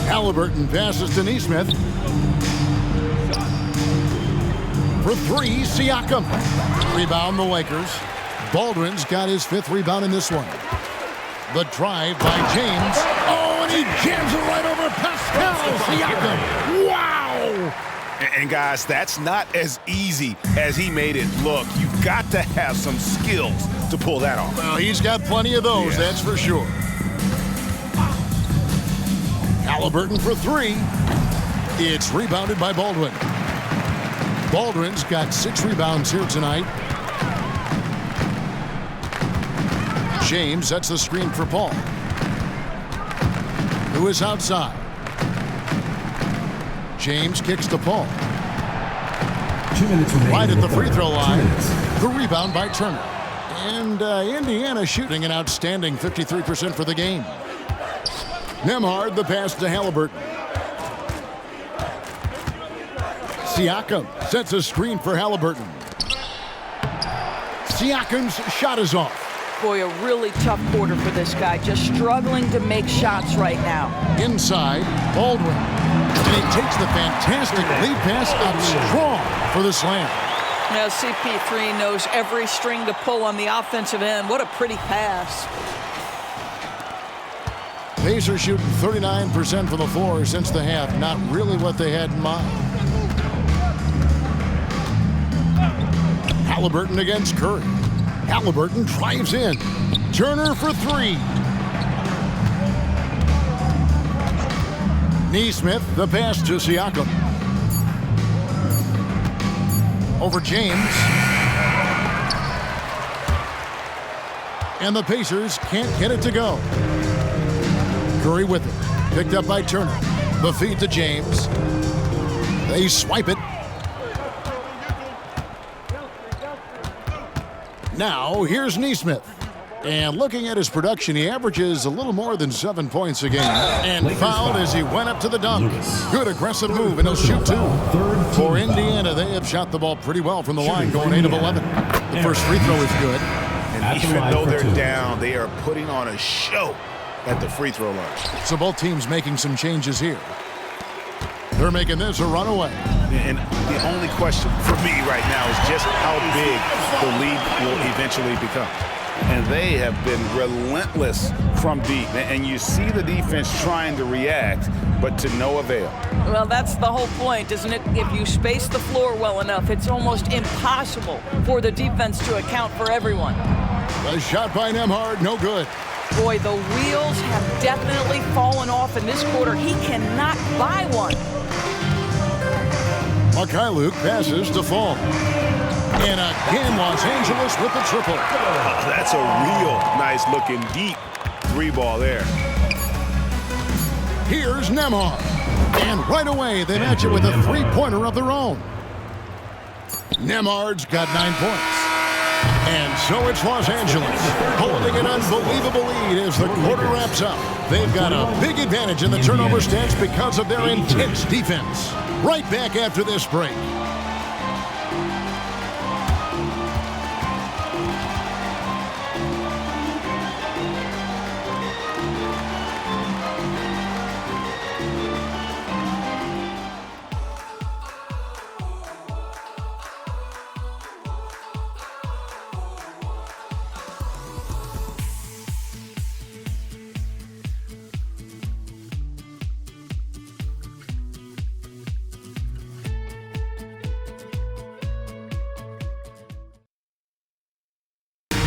Halliburton passes to Nesmith. For 3, Siakam. Rebound the Lakers. Baldwin's got his 5th rebound in this one. The drive by James. Oh, and he jams it right over Pascal Siakam. Wow! And guys, that's not as easy as he made it look. You've got to have some skills to pull that off. Well, he's got plenty of those, that's for sure. Halliburton for 3. It's rebounded by Baldwin. Baldwin's got 6 rebounds here tonight. James sets the screen for Paul, who is outside. James kicks to Paul. 2 minutes remaining. Right at the free throw line. 2 minutes. The rebound by Turner. And Indiana shooting an outstanding 53% for the game. Nembhard, the pass to Halliburton. Siakam sets a screen for Halliburton. Siakam's shot is off. Boy, a really tough quarter for this guy. Just struggling to make shots right now. Inside, Baldwin. And he takes the fantastic lead pass out strong for the slam. Now, CP3 knows every string to pull on the offensive end. What a pretty pass. Pacers shooting 39% from the floor since the half. Not really what they had in mind. Halliburton against Curry. Halliburton drives in. Turner for 3. Nesmith, the pass to Siakam. Over James. And the Pacers can't get it to go. Curry with it. Picked up by Turner. The feed to James. They swipe it. Now, here's Nesmith. And looking at his production, he averages a little more than 7 points a game. And fouled as he went up to the dunk. Good aggressive move, and he'll shoot 2. For Indiana, they have shot the ball pretty well from the line, going 8 of 11. The first free throw is good. And even though they're down, they are putting on a show at the free throw line. So both teams making some changes here. They're making this a runaway. And the only question for me right now is just how big the lead will eventually become. And they have been relentless from deep. And you see the defense trying to react, but to no avail. Well, that's the whole point, isn't it? If you space the floor well enough, it's almost impossible for the defense to account for everyone. A shot by Nembhard, no good. Boy, the wheels have definitely fallen off in this quarter. He cannot buy one. Mykhailiuk passes to Fall. And again, Los Angeles with the triple. Oh, that's a real nice looking deep 3-ball there. Here's Nembhard. And right away, they match it with a 3-pointer of their own. Nembhard's got 9 points. And so it's Los Angeles holding an unbelievable lead as the quarter wraps up. They've got a big advantage in the turnover stats because of their intense defense. Right back after this break.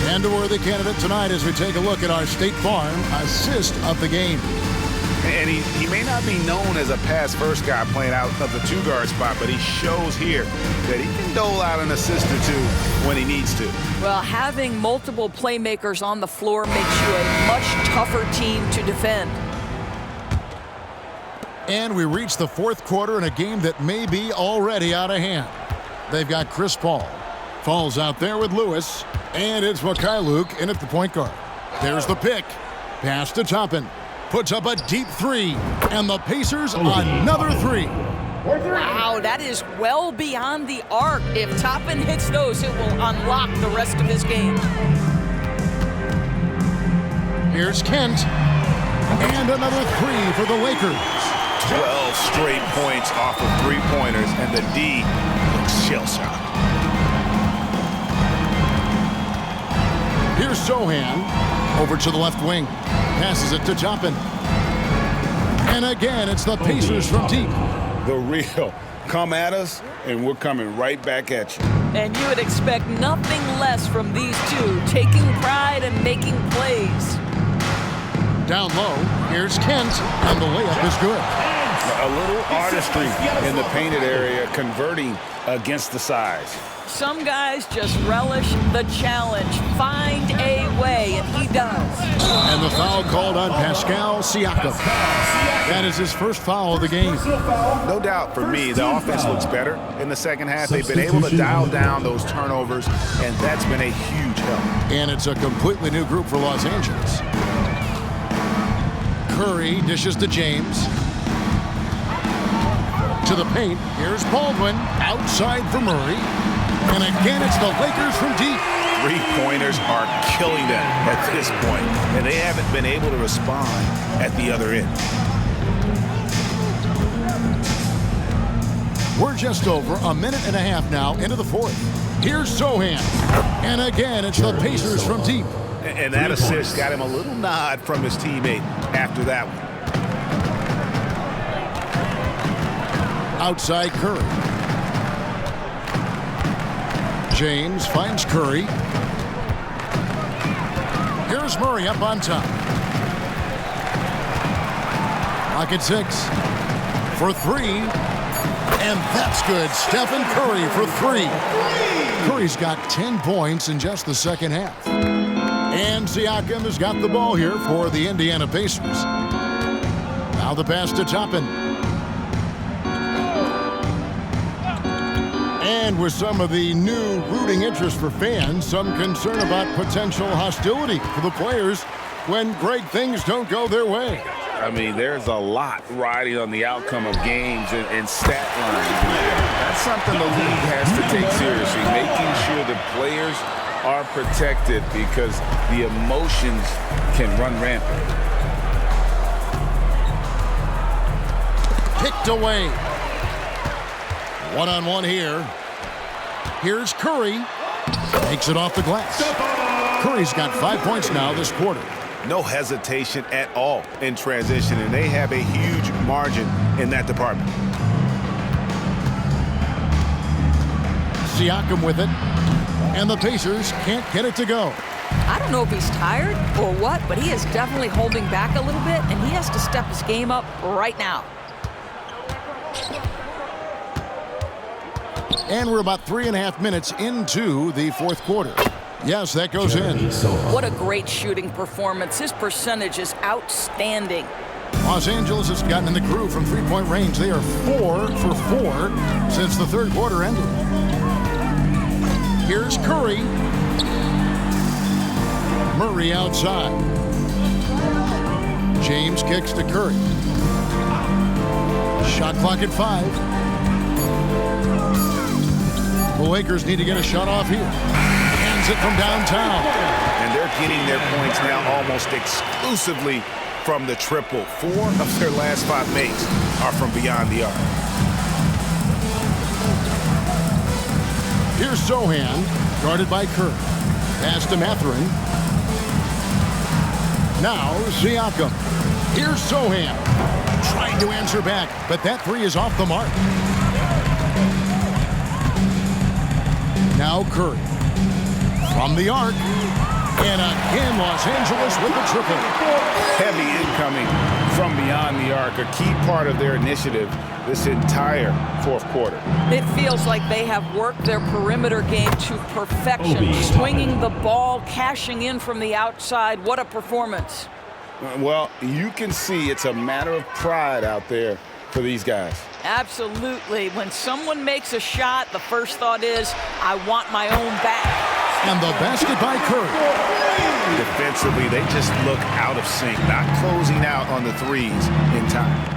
And a worthy candidate tonight as we take a look at our State Farm assist of the game. And he may not be known as a pass-first guy playing out of the two-guard spot, but he shows here that he can dole out an assist or two when he needs to. Well, having multiple playmakers on the floor makes you a much tougher team to defend. And we reach the fourth quarter in a game that may be already out of hand. They've got Chris Paul. Falls out there with Lewis. And it's Mikhailuk in at the point guard. There's the pick. Pass to Toppin. Puts up a deep three. And the Pacers another three. Wow, that is well beyond the arc. If Toppin hits those, it will unlock the rest of his game. Here's Kent. And another three for the Lakers. 12 straight points off of three-pointers, and the D looks shell-shocked. Here's Sohan. Over to the left wing. Passes it to Toppin. And again, it's the Pacers from deep. The real. Come at us, and we're coming right back at you. And you would expect nothing less from these two, taking pride and making plays. Down low, here's Kent, and the layup is good. A little artistry in the painted area, converting against the size. Some guys just relish the challenge. Find a way, and he does. And the foul called on Pascal Siakam. That is his first foul of the game. No doubt for me, the offense looks better in the second half. They've been able to dial down those turnovers, and that's been a huge help. And it's a completely new group for Los Angeles. Curry dishes to James. To the paint. Here's Baldwin. Outside for Murray. And again, it's the Lakers from deep. Three-pointers are killing them at this point, and they haven't been able to respond at the other end. We're just over a minute and a half now into the fourth. Here's Sohan. And again, it's the Pacers from deep. And that assist got him a little nod from his teammate after that one. Outside Curry. James finds Curry. Here's Murray up on top. Pocket 6 for three. And that's good. Stephen Curry for three. Curry's got 10 points in just the second half. And Siakam has got the ball here for the Indiana Pacers. Now the pass to Toppin. And with some of the new rooting interest for fans, some concern about potential hostility for the players when great things don't go their way. I mean, there's a lot riding on the outcome of games and stat lines. That's something the league has to take seriously, making sure the players are protected because the emotions can run rampant. Kicked away. One-on-one here. Here's Curry. Takes it off the glass. Curry's got 5 points now this quarter. No hesitation at all in transition, and they have a huge margin in that department. Siakam with it. And the Pacers can't get it to go. I don't know if he's tired or what, but he is definitely holding back a little bit, and he has to step his game up right now. And we're about 3.5 minutes into the fourth quarter. Yes, that goes in. What a great shooting performance. His percentage is outstanding. Los Angeles has gotten in the groove from three-point range. They are 4 for 4 since the third quarter ended. Here's Curry. Murray outside. James kicks to Curry. Shot clock at 5. The Lakers need to get a shot off here. Hands it from downtown. And they're getting their points now almost exclusively from the triple. 4 of their last 5 makes are from beyond the arc. Here's Sohan, guarded by Curry. Pass to Mathurin. Now Siakam. Here's Sohan, trying to answer back, but that 3 is off the mark. Now Curry. From the arc. And again, Los Angeles with the triple. Heavy incoming from beyond the arc, a key part of their initiative this entire fourth quarter. It feels like they have worked their perimeter game to perfection. Swinging the ball, cashing in from the outside. What a performance. Well, you can see it's a matter of pride out there for these guys. Absolutely. When someone makes a shot, the first thought is, I want my own back. And the basket by Curry. Defensively, they just look out of sync, not closing out on the threes in time.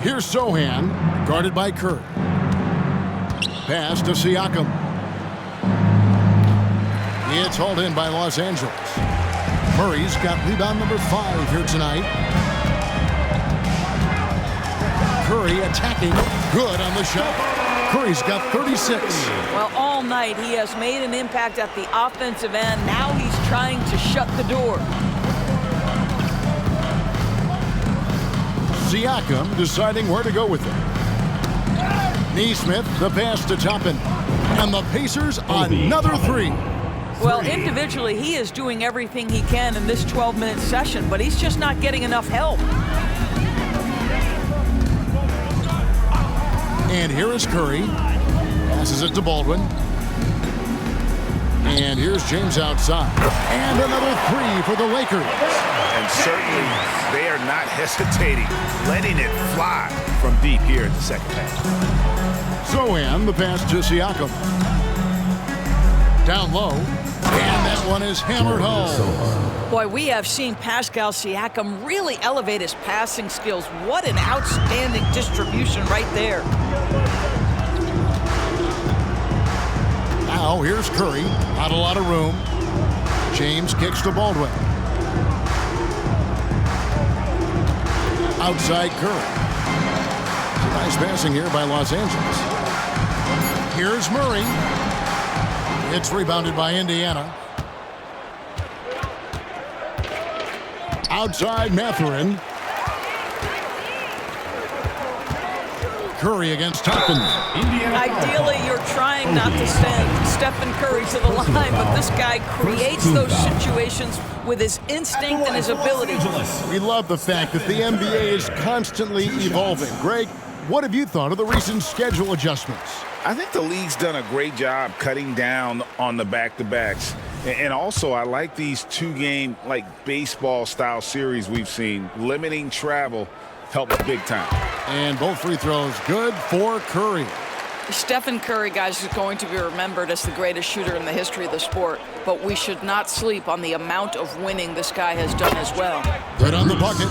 Here's Sohan, guarded by Curry. Pass to Siakam. It's hauled in by Los Angeles. Murray's got rebound number 5 here tonight. Curry attacking, good on the shot. Curry's got 36. Well, all night he has made an impact at the offensive end. Now he's trying to shut the door. Siakam deciding where to go with it. Neesmith, the pass to Toppin. And the Pacers, another 3. Well, individually, he is doing everything he can in this 12-minute session, but he's just not getting enough help. And here is Curry. Passes it to Baldwin. And here's James outside. And another 3 for the Lakers. And certainly, they are not hesitating, letting it fly from deep here in the second half. Sohan, the pass to Siakam. Down low. And that one is hammered home. Boy, we have seen Pascal Siakam really elevate his passing skills. What an outstanding distribution right there. Now here's Curry. Not a lot of room. James kicks to Baldwin. Outside Curry. Nice passing here by Los Angeles. Here's Murray. It's rebounded by Indiana. Outside Mathurin. Curry against Toppin. Ideally, you're trying not to send Stephen Curry to the line, but this guy creates those situations with his instinct and his ability. We love the fact that the NBA is constantly evolving. Greg, what have you thought of the recent schedule adjustments? I think the league's done a great job cutting down on the back-to-backs. And also, I like these 2-game, like baseball-style series we've seen. Limiting travel helps big time. And both free throws good for Curry. Stephen Curry, guys, is going to be remembered as the greatest shooter in the history of the sport. But we should not sleep on the amount of winning this guy has done as well. Good on the bucket.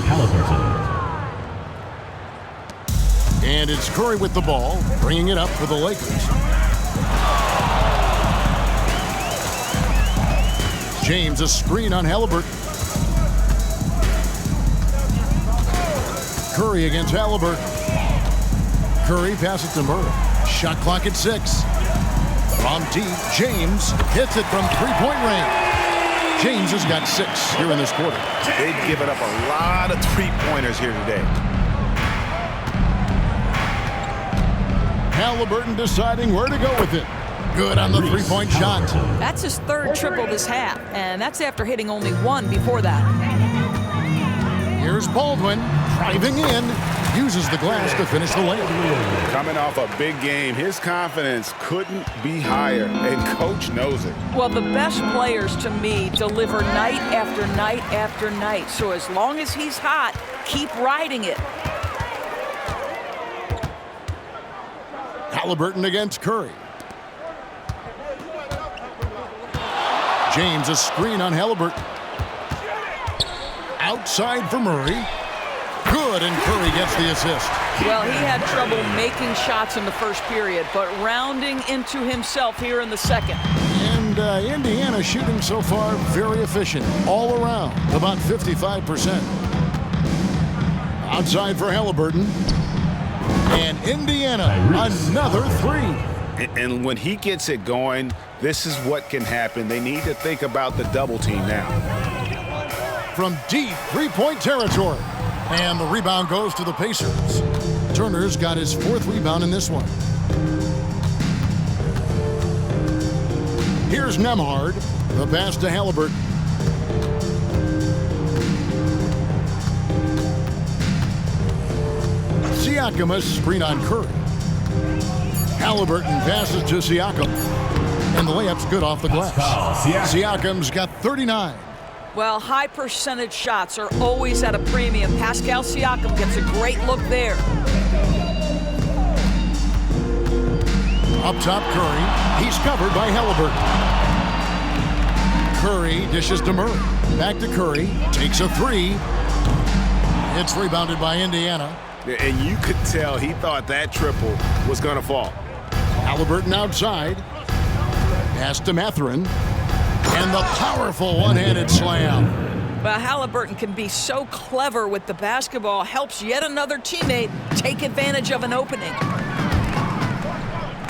And it's Curry with the ball, bringing it up for the Lakers. James, a screen on Halliburton. Curry against Halliburton. Curry passes to Murray. Shot clock at 6. From deep, James hits it from three-point range. James has got 6 here in this quarter. They've given up a lot of three-pointers here today. Halliburton deciding where to go with it. Good on the three-point shot. That's his 3rd triple this half, and that's after hitting only 1 before that. Here's Baldwin driving in, uses the glass to finish the layup. Coming off a big game, his confidence couldn't be higher, and coach knows it. Well, the best players to me deliver night after night after night. So as long as he's hot, keep riding it. Halliburton against Curry. James, a screen on Halliburton. Outside for Murray. Good, and Curry gets the assist. Well, he had trouble making shots in the first period, but rounding into himself here in the second. And Indiana shooting so far very efficient all around, about 55%. Outside for Halliburton. And Indiana, another three. And when he gets it going, this is what can happen. They need to think about the double team now. From deep three-point territory. And the rebound goes to the Pacers. Turner's got his 4th rebound in this one. Here's Nembhard. The pass to Halliburton. Siakam, a screen on Curry. Halliburton passes to Siakam. And the layup's good off the glass. Siakam's got 39. Well, high percentage shots are always at a premium. Pascal Siakam gets a great look there. Up top, Curry. He's covered by Halliburton. Curry dishes to Murray. Back to Curry. Takes a three. It's rebounded by Indiana. And you could tell he thought that triple was going to fall. Halliburton outside. Pass to Mathurin. And the powerful one-handed slam. But Halliburton can be so clever with the basketball, helps yet another teammate take advantage of an opening.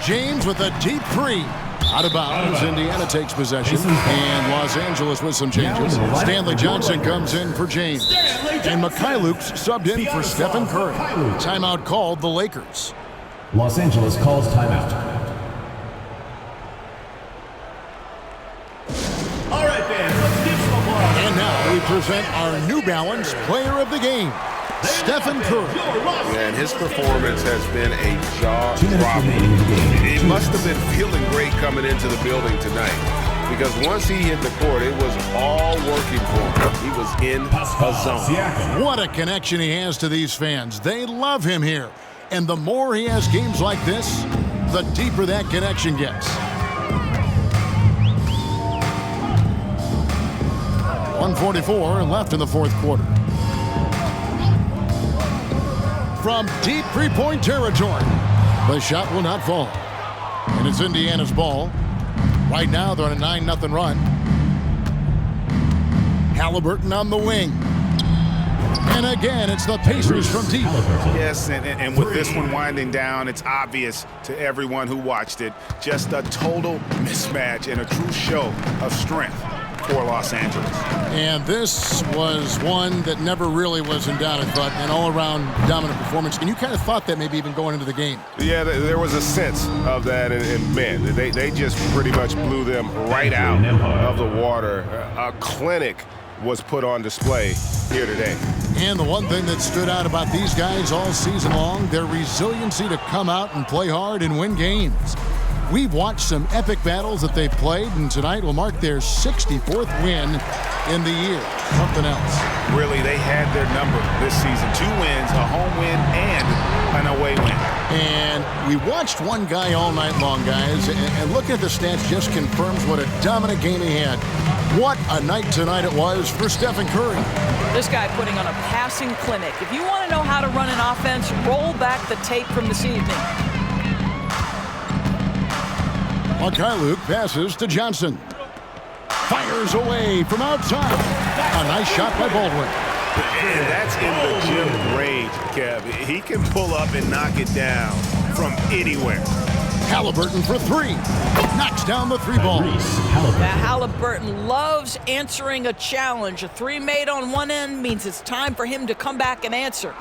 James with a deep three. Out of bounds, Indiana takes possession. And Los Angeles with some changes. Stanley Johnson comes in for James. And Mikhailuk's subbed in for Stephen Curry. Timeout called the Lakers. Los Angeles calls timeout. And now we present our New Balance Player of the Game, Stephen Curry. And his performance has been a jaw-dropping. He must have been feeling great coming into the building tonight, because once he hit the court, it was all working for him. He was in a zone. What a connection he has to these fans. They love him here. And the more he has games like this, the deeper that connection gets. 1:44 left in the 4th quarter. From deep three-point territory, the shot will not fall. And it's Indiana's ball. Right now, they're on a 9-0 run. Halliburton on the wing. And again, it's the Pacers from deep. Yes, and with this one winding down, it's obvious to everyone who watched it. Just a total mismatch and a true show of strength for Los Angeles. And this was one that never really was in doubt, I thought, an all-around dominant performance. And you kind of thought that maybe even going into the game. Yeah, there was a sense of that, and man, they just pretty much blew them right out of the water. A clinic was put on display here today. And the one thing that stood out about these guys all season long, their resiliency to come out and play hard and win games. We've watched some epic battles that they've played, and tonight will mark their 64th win in the year. Something else. Really, they had their number this season. 2 wins, a home win, and an away win. And we watched one guy all night long, guys, and looking at the stats just confirms what a dominant game he had. What a night tonight it was for Stephen Curry. This guy putting on a passing clinic. If you want to know how to run an offense, roll back the tape from this evening. Mikhailuk passes to Johnson. Fires away from outside. A nice shot by Baldwin. And that's in the gym range, Kev. He can pull up and knock it down from anywhere. Halliburton for 3. Knocks down the 3 ball. Now, Halliburton loves answering a challenge. A 3 made on one end means it's time for him to come back and answer.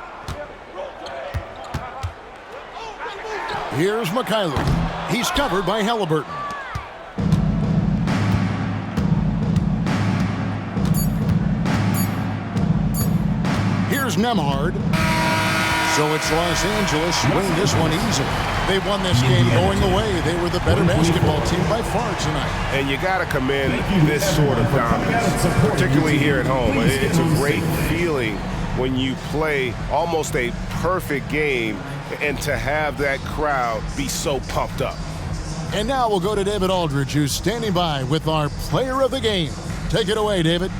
Here's Mikhailuk. He's covered by Halliburton. Here's Nembhard. So it's Los Angeles winning this one easily. They won this game going away. They were the better basketball team by far tonight. And you got to commend this sort of dominance, particularly here at home. It's a great feeling when you play almost a perfect game and to have that crowd be so pumped up. And now we'll go to David Aldridge, who's standing by with our player of the game. Take it away, David.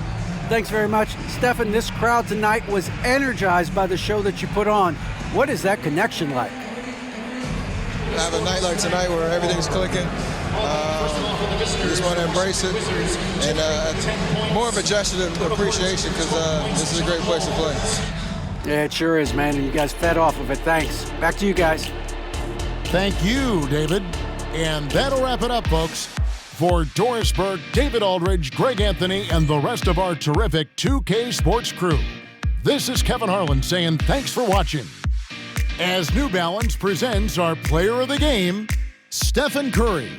Thanks very much. Stephen, this crowd tonight was energized by the show that you put on. What is that connection like? Have a night like tonight where everything's clicking. Just want to embrace it, and more of a gesture of appreciation because this is a great place to play. Yeah, it sure is, man, and you guys fed off of it. Thanks. Back to you guys. Thank you, David. And that'll wrap it up, folks. For Doris Burke, David Aldridge, Greg Anthony, and the rest of our terrific 2K Sports crew, this is Kevin Harlan saying thanks for watching. As New Balance presents our player of the game, Stephen Curry.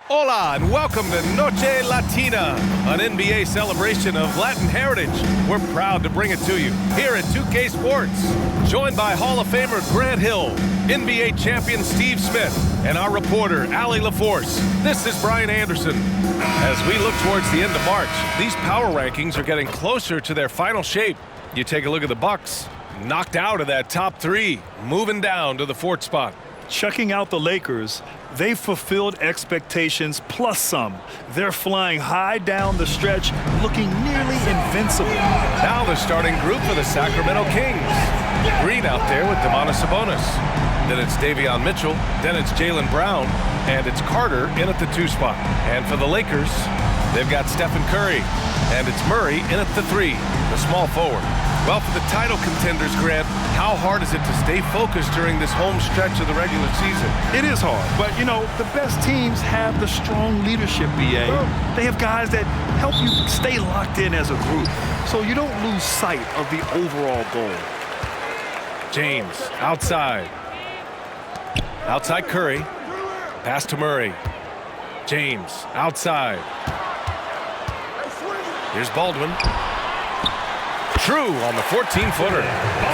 Hola and welcome to Noche Latina, an NBA celebration of Latin heritage. We're proud to bring it to you here at 2K Sports. Joined by Hall of Famer Grant Hill, NBA champion Steve Smith, and our reporter Allie LaForce. This is Brian Anderson. As we look towards the end of March, these power rankings are getting closer to their final shape. You take a look at the Bucks, knocked out of that top 3, moving down to the 4th spot. Checking out the Lakers, they've fulfilled expectations plus some. They're flying high down the stretch, looking nearly invincible. Now the starting group for the Sacramento Kings. Green out there with Domantas Sabonis. Then it's Davion Mitchell, then it's Jaylen Brown, and it's Carter in at the 2 spot. And for the Lakers, they've got Stephen Curry, and it's Murray in at the 3, the small forward. Well, for the title contenders, Grant, how hard is it to stay focused during this home stretch of the regular season? It is hard, but, you know, the best teams have the strong leadership, BA. They have guys that help you stay locked in as a group, so you don't lose sight of the overall goal. James, outside. Outside Curry. Pass to Murray. James, outside. Here's Baldwin. True on the 14-footer.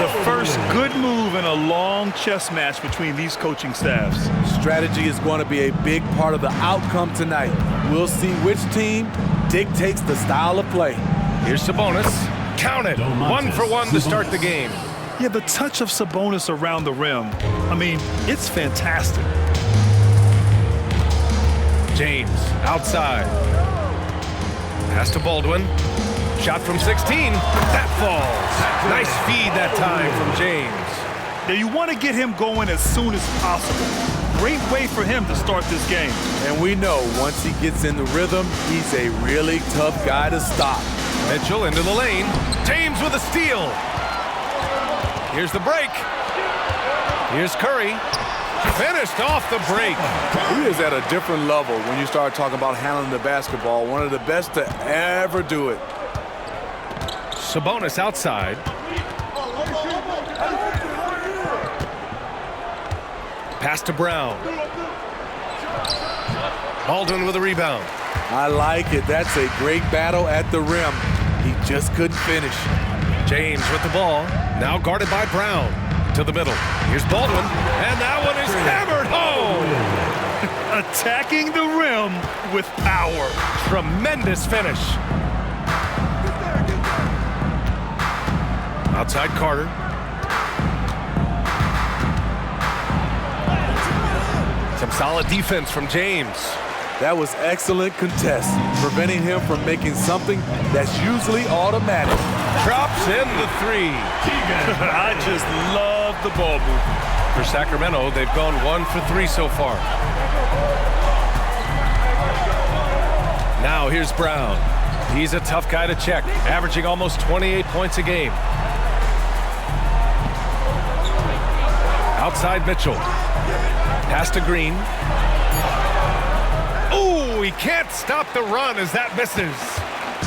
The first good move in a long chess match between these coaching staffs. Strategy is going to be a big part of the outcome tonight. We'll see which team dictates the style of play. Here's Sabonis. Count it. 1 for 1 to start the game. Yeah, the touch of Sabonis around the rim, I mean, it's fantastic. James, outside. Pass to Baldwin. Shot from 16. That falls. Nice feed that time from James. Now you want to get him going as soon as possible. Great way for him to start this game. And we know once he gets in the rhythm, he's a really tough guy to stop. Mitchell into the lane. James with a steal. Here's the break. Here's Curry. Finished off the break. He is at a different level when you start talking about handling the basketball. One of the best to ever do it. Sabonis outside. Pass to Brown. Baldwin with a rebound. I like it. That's a great battle at the rim. He just couldn't finish. James with the ball. Now guarded by Brown. To the middle. Here's Baldwin. And that one is hammered home. Attacking the rim with power. Tremendous finish. Outside Carter. Some solid defense from James. That was excellent contest, preventing him from making something that's usually automatic. Drops in the 3. I just love the ball movement. For Sacramento, they've gone 1 for 3 so far. Now here's Brown. He's a tough guy to check, averaging almost 28 points a game. Outside Mitchell. Pass to Green. Ooh, he can't stop the run as that misses.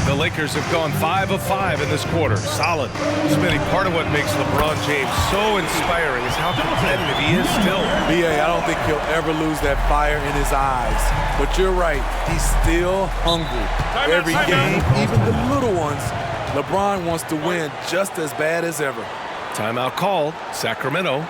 The Lakers have gone 5 of 5 in this quarter. Solid. Smitty, part of what makes LeBron James so inspiring is how competitive he is still. B.A., I don't think he'll ever lose that fire in his eyes. But you're right, he's still hungry. Every game, even the little ones, LeBron wants to win just as bad as ever. Timeout called. Sacramento.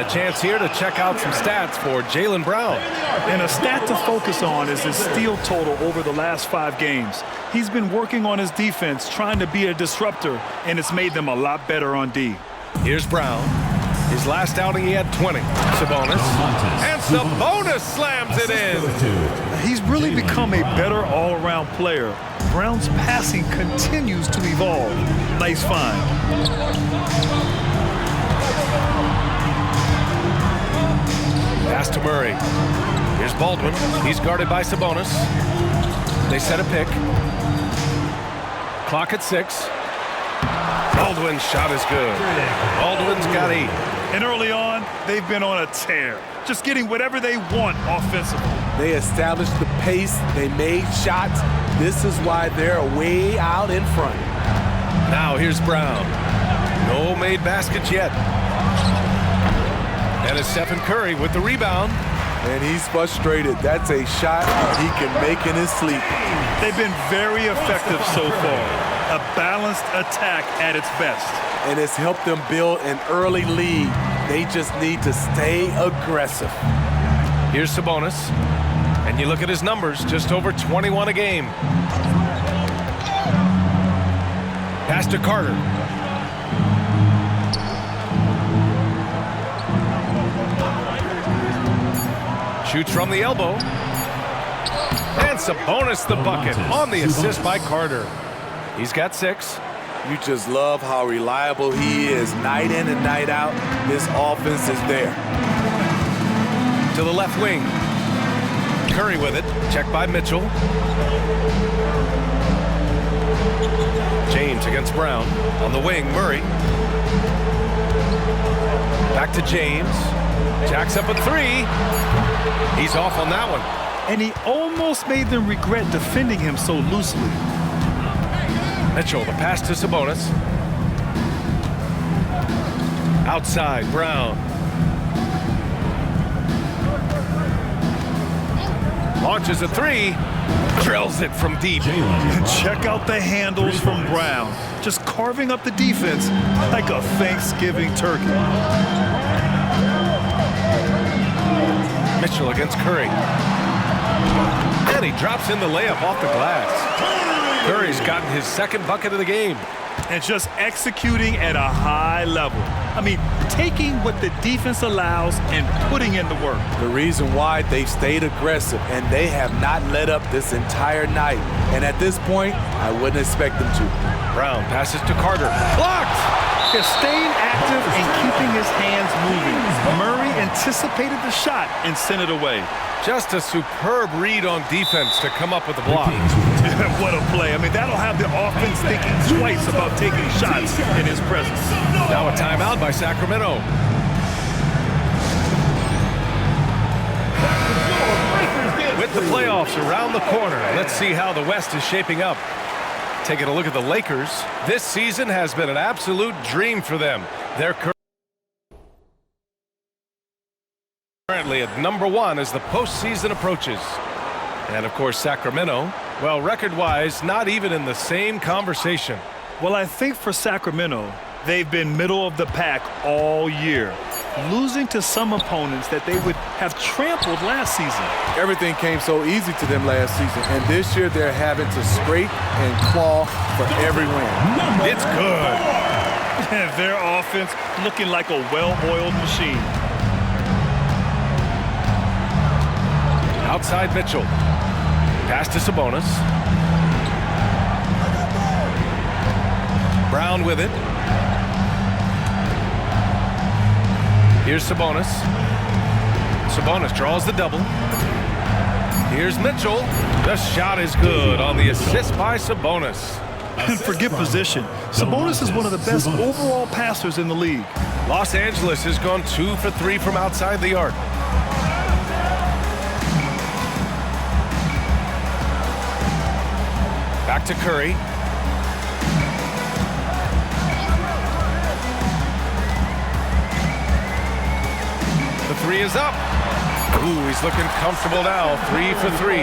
chance here to check out some stats for Jaylen Brown. And a stat to focus on is his steal total over the last 5 games. He's been working on his defense, trying to be a disruptor, and it's made them a lot better on D. Here's Brown. His last outing, he had 20. Sabonis. And Sabonis slams it in. He's really become a better all-around player. Brown's passing continues to evolve. Nice find. Pass to Murray. Here's Baldwin. He's guarded by Sabonis. They set a pick. Clock at 6. Baldwin's shot is good. Baldwin's got 8. And early on, they've been on a tear, just getting whatever they want offensively. They established the pace. They made shots. This is why they're way out in front. Now here's Brown. No made baskets yet. And it's Stephen Curry with the rebound. And he's frustrated. That's a shot he can make in his sleep. They've been very effective so far. A balanced attack at its best. And it's helped them build an early lead. They just need to stay aggressive. Here's Sabonis. And you look at his numbers, just over 21 a game. Pass to Carter. Shoots from the elbow. And Sabonis the bucket on the assist by Carter. He's got 6. You just love how reliable he is night in and night out. This offense is there. To the left wing. Curry with it. Checked by Mitchell. James against Brown. On the wing, Murray. Back to James. Jacks up a 3. He's off on that one. And he almost made them regret defending him so loosely. Mitchell, the pass to Sabonis. Outside, Brown. Launches a 3. Drills it from deep. Check out the handles from Brown. Just carving up the defense like a Thanksgiving turkey. Mitchell against Curry. And he drops in the layup off the glass. Curry's gotten his 2nd bucket of the game. And just executing at a high level. I mean, taking what the defense allows and putting in the work. The reason why they've stayed aggressive and they have not let up this entire night. And at this point, I wouldn't expect them to. Brown passes to Carter. Blocked! They're staying active and keeping his hands moving. Murray anticipated the shot and sent it away. Just a superb read on defense to come up with the block. What a play. I mean, that'll have the offense thinking twice about taking shots in his presence. Now a timeout by Sacramento. With the playoffs around the corner, let's see how the West is shaping up. Taking a look at the Lakers, this season has been an absolute dream for them. They're currently at number 1 as the postseason approaches. And of course, Sacramento, well, record-wise, not even in the same conversation. Well, I think for Sacramento, they've been middle of the pack all year, losing to some opponents that they would have trampled last season. Everything came so easy to them last season, and this year they're having to scrape and claw for every win. It's good. And their offense looking like a well-oiled machine. Outside Mitchell. Pass to Sabonis. Brown with it. Here's Sabonis. Sabonis draws the double. Here's Mitchell. The shot is good on the assist by Sabonis. And forget position. Sabonis is one of the best overall passers in the league. Los Angeles has gone 2 for 3 from outside the arc. Back to Curry. The 3 is up. Ooh, he's looking comfortable now. 3 for 3.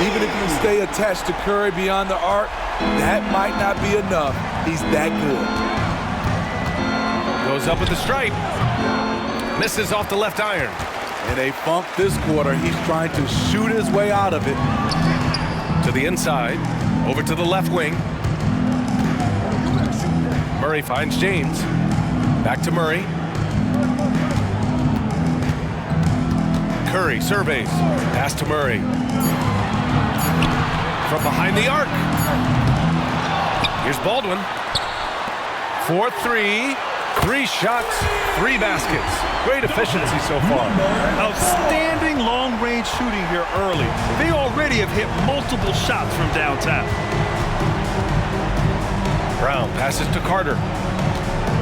Even if you stay attached to Curry beyond the arc, that might not be enough. He's that good. Goes up with the stripe. Misses off the left iron. In a funk this quarter, he's trying to shoot his way out of it. To the inside, over to the left wing. Murray finds James. Back to Murray. Curry surveys. Pass to Murray. From behind the arc. Here's Baldwin. 4-3. 3 shots, 3 baskets. Great efficiency so far. Outstanding long-range shooting here early. They already have hit multiple shots from downtown. Brown passes to Carter.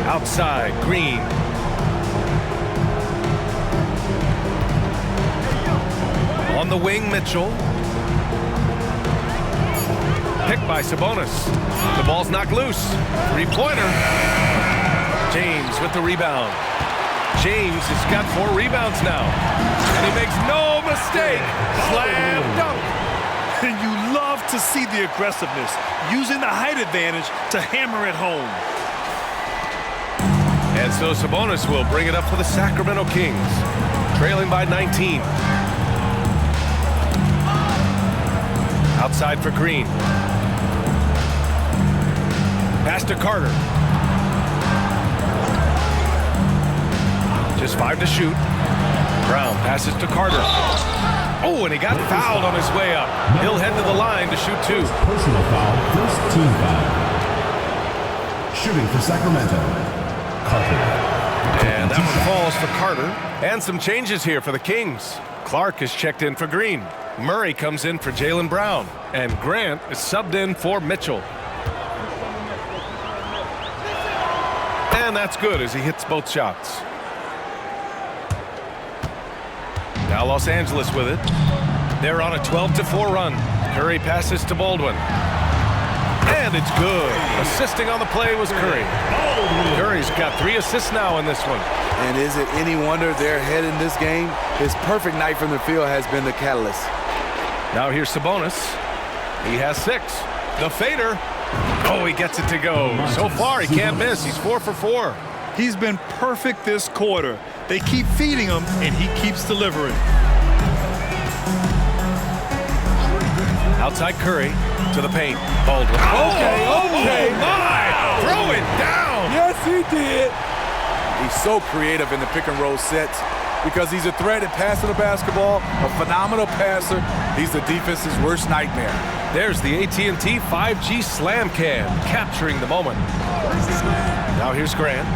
Outside, Green. On the wing, Mitchell. Picked by Sabonis. The ball's knocked loose. 3-pointer. James with the rebound. James has got 4 rebounds now. And he makes no mistake. Slam dunk. And you love to see the aggressiveness, using the height advantage to hammer it home. And so Sabonis will bring it up for the Sacramento Kings, trailing by 19. Outside for Green. Pass to Carter. Just 5 to shoot. Brown passes to Carter. Oh, and he got fouled on his way up. He'll head to the line to shoot 2. Personal foul, first team foul. Shooting for Sacramento, Carter. And that one falls for Carter. And some changes here for the Kings. Clark is checked in for Green. Murray comes in for Jaylen Brown. And Grant is subbed in for Mitchell. And that's good as he hits both shots. Now Los Angeles with it. They're on a 12-4 run. Curry passes to Baldwin. And it's good. Assisting on the play was Curry. Curry's got 3 assists now in this one. And is it any wonder they're ahead in this game? His perfect night from the field has been the catalyst. Now here's Sabonis. He has 6. The fader. Oh, he gets it to go. So far, he can't miss. He's 4 for 4. He's been perfect this quarter. They keep feeding him, and he keeps delivering. Outside Curry to the paint. Baldwin. Okay. Oh, my! Throw it down! Yes, he did. He's so creative in the pick-and-roll sets because he's a threat at passing the basketball, a phenomenal passer. He's the defense's worst nightmare. There's the AT&T 5G Slam Cam, capturing the moment. Now here's Grant.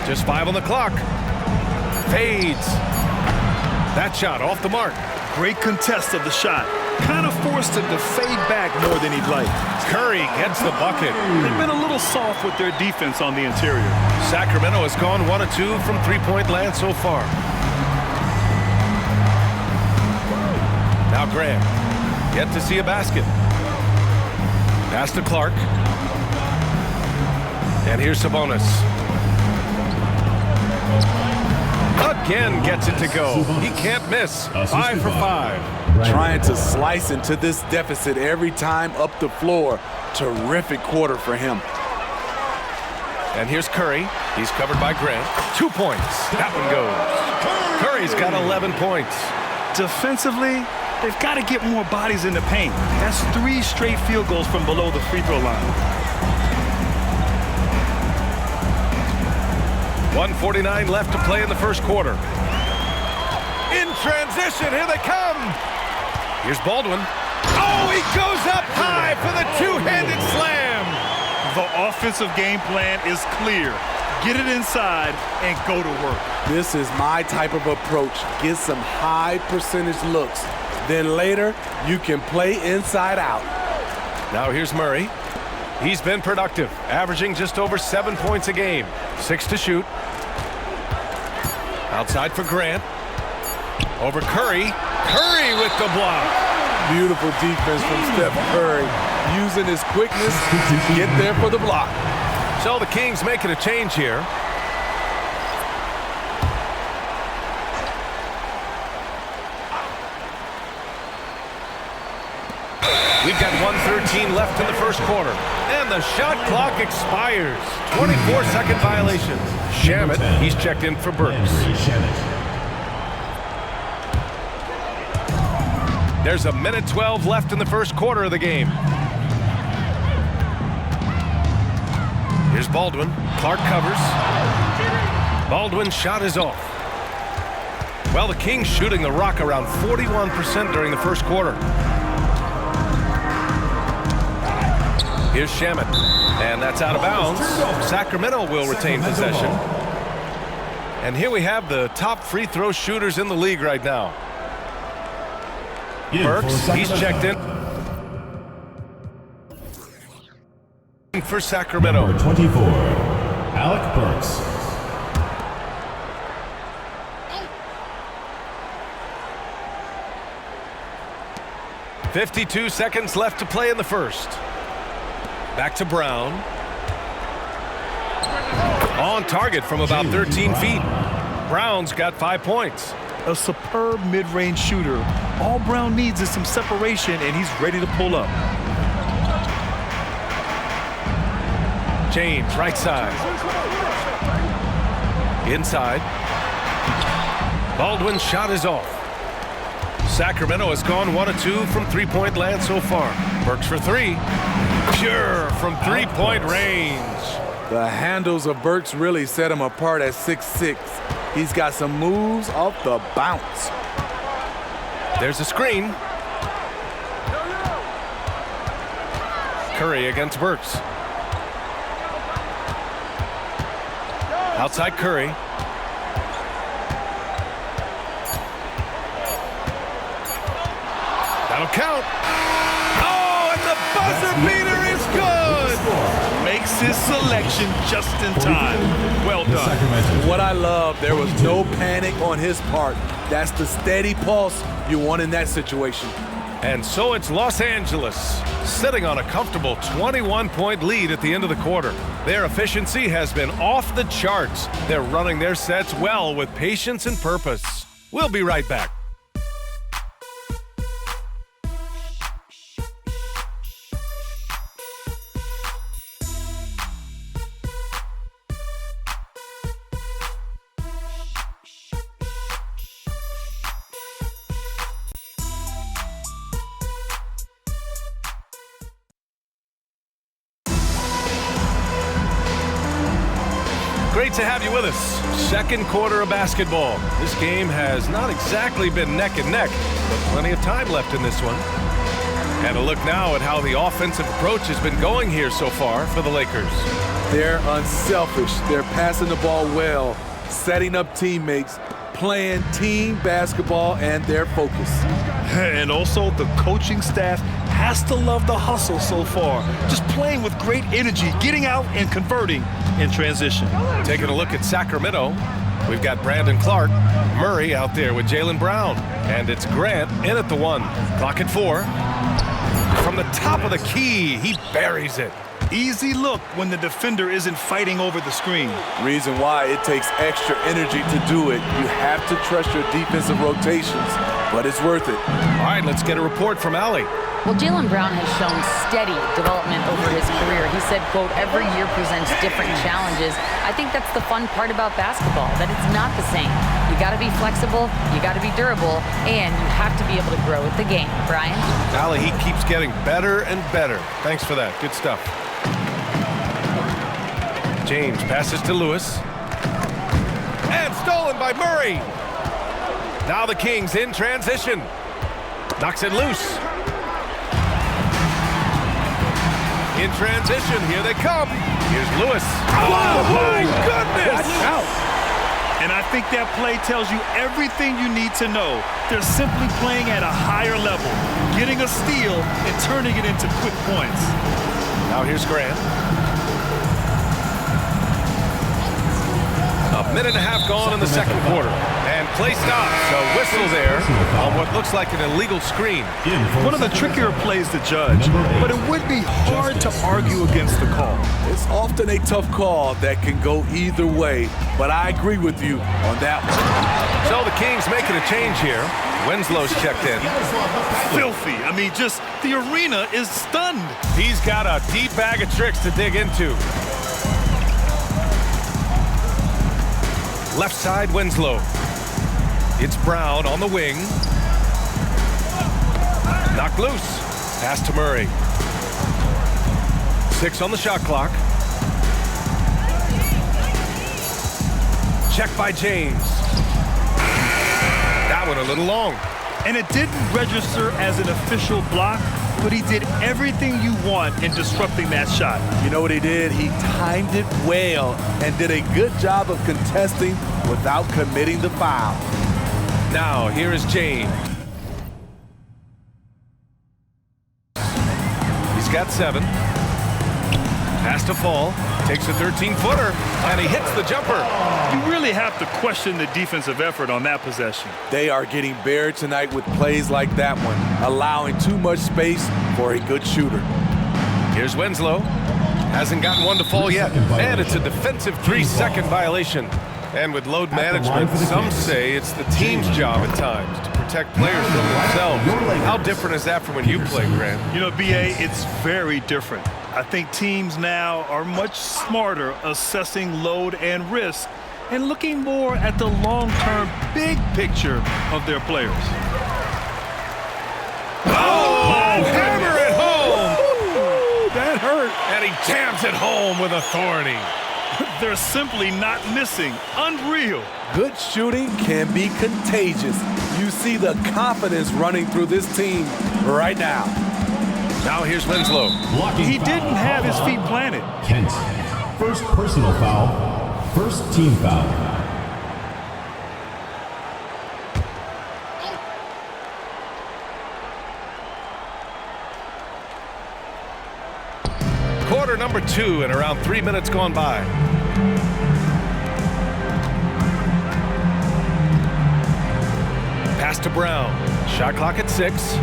Just 5 on the clock. Fades. That shot off the mark. Great contest of the shot. Kind of forced him to fade back more than he'd like. Curry gets the bucket. They've been a little soft with their defense on the interior. Sacramento has gone 1 of 2 from 3-point land so far. Now Grant. Yet to see a basket. Pass to Clark. And here's Sabonis. Again gets it to go. He can't miss. 5 for 5. Trying to slice into this deficit every time up the floor. Terrific quarter for him. And here's Curry. He's covered by Grant. 2 points. That one goes. Curry's got 11 points. Defensively, they've got to get more bodies in the paint. That's 3 straight field goals from below the free throw line. 1:49 left to play in the first quarter. In transition, here they come. Here's Baldwin. Oh, he goes up high for the 2-handed slam. The offensive game plan is clear. Get it inside and go to work. This is my type of approach. Get some high percentage looks. Then later, you can play inside out. Now here's Murray. He's been productive, averaging just over 7 points a game. 6 to shoot. Outside for Grant. Over Curry. Curry with the block. Beautiful defense from Steph Curry, using his quickness to get there for the block. So the Kings making a change here. We've got 1:13 left in the first quarter. And the shot clock expires. 24-second violation. Shamet, he's checked in for Burks. There's a minute 12 left in the first quarter of the game. Here's Baldwin. Clark covers. Baldwin's shot is off. Well, the Kings shooting the rock around 41% during the first quarter. Here's Shamet, and that's out of bounds. Sacramento will retain possession. And here we have the top free throw shooters in the league right now. Burks, he's checked in for Sacramento. Number 24, Alec Burks. .52 seconds left to play in the first. Back to Brown. On target from about 13 feet. Brown's got 5 points. A superb mid-range shooter. All Brown needs is some separation, and he's ready to pull up. James, right side. Inside. Baldwin's shot is off. Sacramento has gone 1 of 2 from three-point land so far. Burks for three. Pure from three-point range. The handles of Burks really set him apart at 6'6". He's got some moves off the bounce. There's a screen. Curry against Burks. Outside Curry. That'll count. Oh, and the buzzer beater is good. Makes his selection just in time. Well done. What I love, there was no panic on his part. That's the steady pulse you want in that situation. And so it's Los Angeles sitting on a comfortable 21-point lead at the end of the quarter. Their efficiency has been off the charts. They're running their sets well with patience and purpose. We'll be right back. Great to have you with us. Second quarter of basketball. This game has not exactly been neck and neck, but plenty of time left in this one. And a look now at how the offensive approach has been going here so far for the Lakers. They're unselfish. They're passing the ball well, setting up teammates, playing team basketball, and their focus. And also the coaching staff has to love the hustle so far. Just playing with great energy, getting out and converting in transition. Taking a look at Sacramento, we've got Brandon Clark, Murray out there with Jaylen Brown, and it's Grant in at the 1. Clock at 4. From the top of the key, he buries it. Easy look when the defender isn't fighting over the screen. Reason why it takes extra energy to do it. You have to trust your defensive rotations, but it's worth it. All right, let's get a report from Allie. Well, Jaylen Brown has shown steady development over his career. He said, quote, every year presents different challenges. I think that's the fun part about basketball, that it's not the same. You got to be flexible, you got to be durable, and you have to be able to grow with the game. Brian? Allie, he keeps getting better and better. Thanks for that. Good stuff. James passes to Lewis. And stolen by Murray. Now the Kings in transition. Knocks it loose. In transition, here they come. Here's Lewis. Oh, my goodness! Watch out. And I think that play tells you everything you need to know. They're simply playing at a higher level, getting a steal and turning it into quick points. Now here's Grant. A minute and a half gone in the second quarter. And play stops. A whistle there on what looks like an illegal screen. One of the trickier plays to judge, but it would be hard to argue against the call. It's often a tough call that can go either way, but I agree with you on that one. So the Kings making a change here. Winslow's checked in. Filthy. I mean, just the arena is stunned. He's got a deep bag of tricks to dig into. Left side, Winslow. It's Brown on the wing. Knocked loose. Pass to Murray. 6 on the shot clock. Check by James. That one a little long. And it didn't register as an official block, but he did everything you want in disrupting that shot. You know what he did? He timed it well and did a good job of contesting without committing the foul. Now, here is James. He's got 7. Pass to Fall. Takes a 13-footer, and he hits the jumper. You really have to question the defensive effort on that possession. They are getting buried tonight with plays like that one, allowing too much space for a good shooter. Here's Winslow. Hasn't gotten one to fall yet, and it's a defensive 3-second violation. And with load management, some say it's the team's job at times to protect players from themselves. How different is that from when you played, Grant? You know, B.A., it's very different. I think teams now are much smarter assessing load and risk and looking more at the long-term big picture of their players. Oh, hammer it home! Ooh, that hurt. And he jams it home with authority. They're simply not missing. Unreal. Good shooting can be contagious. You see the confidence running through this team right now. Now here's Winslow. He didn't have his feet planted. Kent. First personal foul. First team foul. Quarter number 2 and around 3 minutes gone by. Pass to Brown. Shot clock at 6.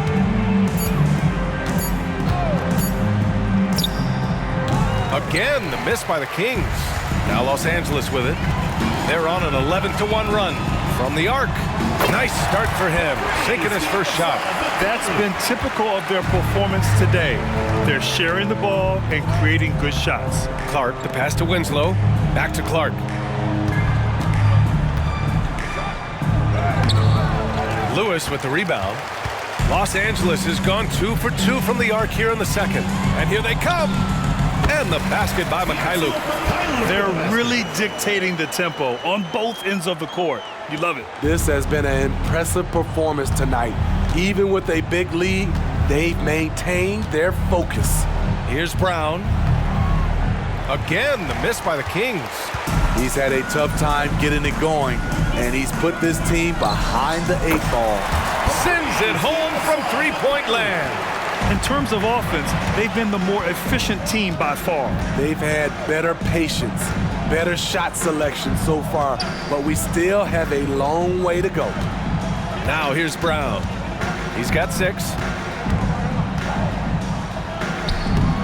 Again, the miss by the Kings. Now Los Angeles with it. They're on an 11-1 run from the arc. Nice start for him, sinking his first shot. That's been typical of their performance today. They're sharing the ball and creating good shots. Clark, the pass to Winslow. Back to Clark. Lewis with the rebound. Los Angeles has gone 2 for 2 from the arc here in the second. And here they come. And the basket by Mikhailuk. They're really dictating the tempo on both ends of the court. You love it. This has been an impressive performance tonight. Even with a big lead, they've maintained their focus. Here's Brown. Again, the miss by the Kings. He's had a tough time getting it going, and he's put this team behind the 8 ball. Sends it home from three-point land. In terms of offense, they've been the more efficient team by far. They've had better patience, better shot selection so far, but we still have a long way to go. Now here's Brown. He's got 6.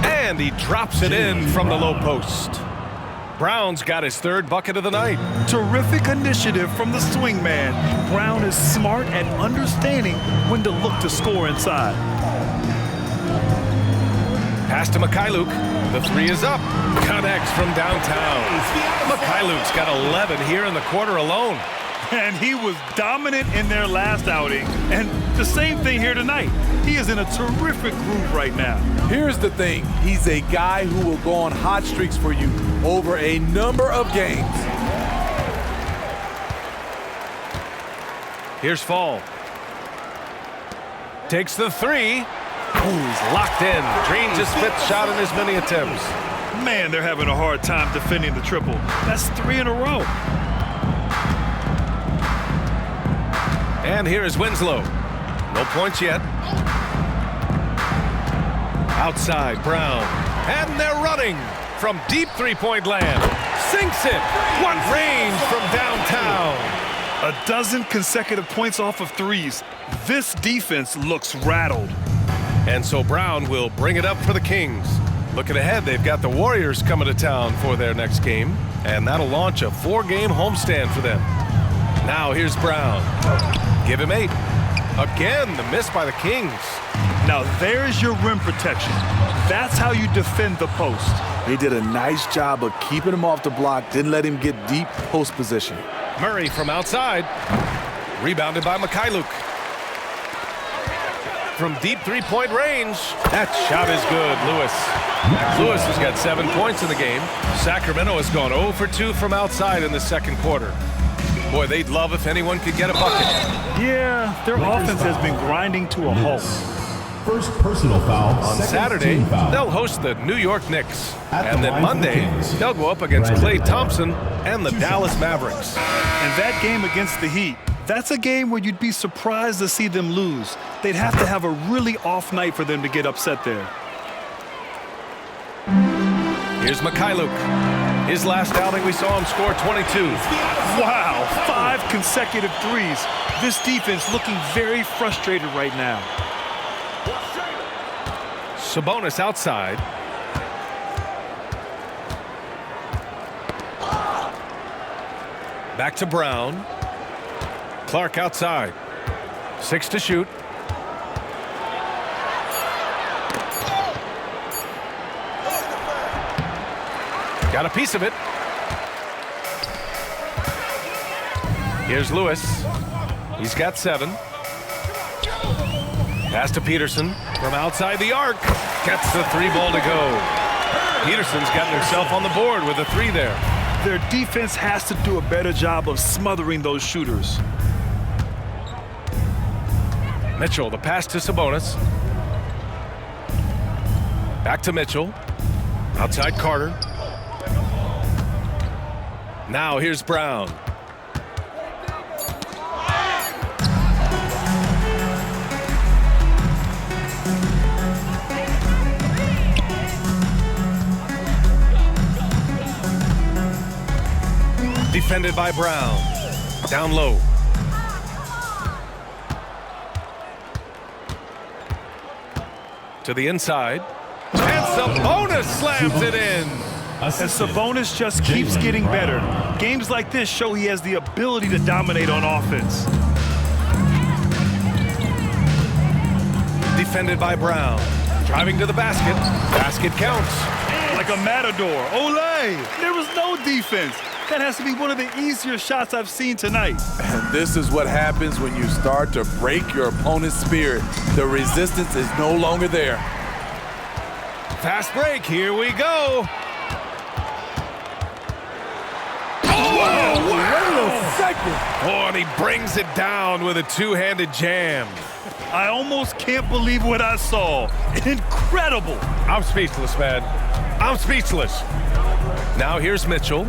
And he drops it in from the low post. Brown's got his 3rd bucket of the night. Terrific initiative from the swing man. Brown is smart at understanding when to look to score inside. Pass to Mikhailuk. The 3 is up. Connects from downtown. Mikhailuk's got 11 here in the quarter alone. And he was dominant in their last outing. And the same thing here tonight. He is in a terrific groove right now. Here's the thing. He's a guy who will go on hot streaks for you over a number of games. Here's Fall. Takes the 3. Ooh, he's locked in. Drains his 5th shot in as many attempts. Man, they're having a hard time defending the triple. That's 3 in a row. And here is Winslow. No points yet. Outside, Brown. And they're running from deep three-point land. Sinks it. What range from downtown. A dozen consecutive points off of 3s. This defense looks rattled. And so Brown will bring it up for the Kings. Looking ahead, they've got the Warriors coming to town for their next game, and that'll launch a 4-game homestand for them. Now here's Brown. Give him 8. Again, the miss by the Kings. Now there's your rim protection. That's how you defend the post. They did a nice job of keeping him off the block, didn't let him get deep post position. Murray from outside. Rebounded by Mikhailuk. From deep three-point range. That shot is good, Lewis. Lewis has got 7 points in the game. Sacramento has gone 0 for 2 from outside in the second quarter. Boy, they'd love if anyone could get a bucket. Yeah, their offense has been grinding to a halt. First personal foul. On Saturday, they'll host the New York Knicks. And then Monday, they'll go up against Klay Thompson and the Dallas Mavericks. And that game against the Heat, that's a game where you'd be surprised to see them lose. They'd have to have a really off night for them to get upset there. Here's Mikhailuk. His last outing, we saw him score 22. Wow, 5 consecutive threes. This defense looking very frustrated right now. Sabonis outside. Back to Brown. Clark outside. 6 to shoot. Got a piece of it. Here's Lewis. He's got 7. Pass to Peterson from outside the arc. Gets the 3 ball to go. Peterson's gotten herself on the board with a 3 there. Their defense has to do a better job of smothering those shooters. Mitchell, the pass to Sabonis. Back to Mitchell. Outside Carter. Now here's Brown. Defended by Brown. Down low. To the inside. And Sabonis slams it in. And Sabonis just keeps getting better. Games like this show he has the ability to dominate on offense. Defended by Brown. Driving to the basket. Basket counts. Like a matador. Olay! There was no defense. That has to be one of the easier shots I've seen tonight. And this is what happens when you start to break your opponent's spirit. The resistance is no longer there. Fast break. Here we go. Whoa, wait a second. Oh, and he brings it down with a two-handed jam. I almost can't believe what I saw. Incredible. I'm speechless, man. I'm speechless. Now here's Mitchell.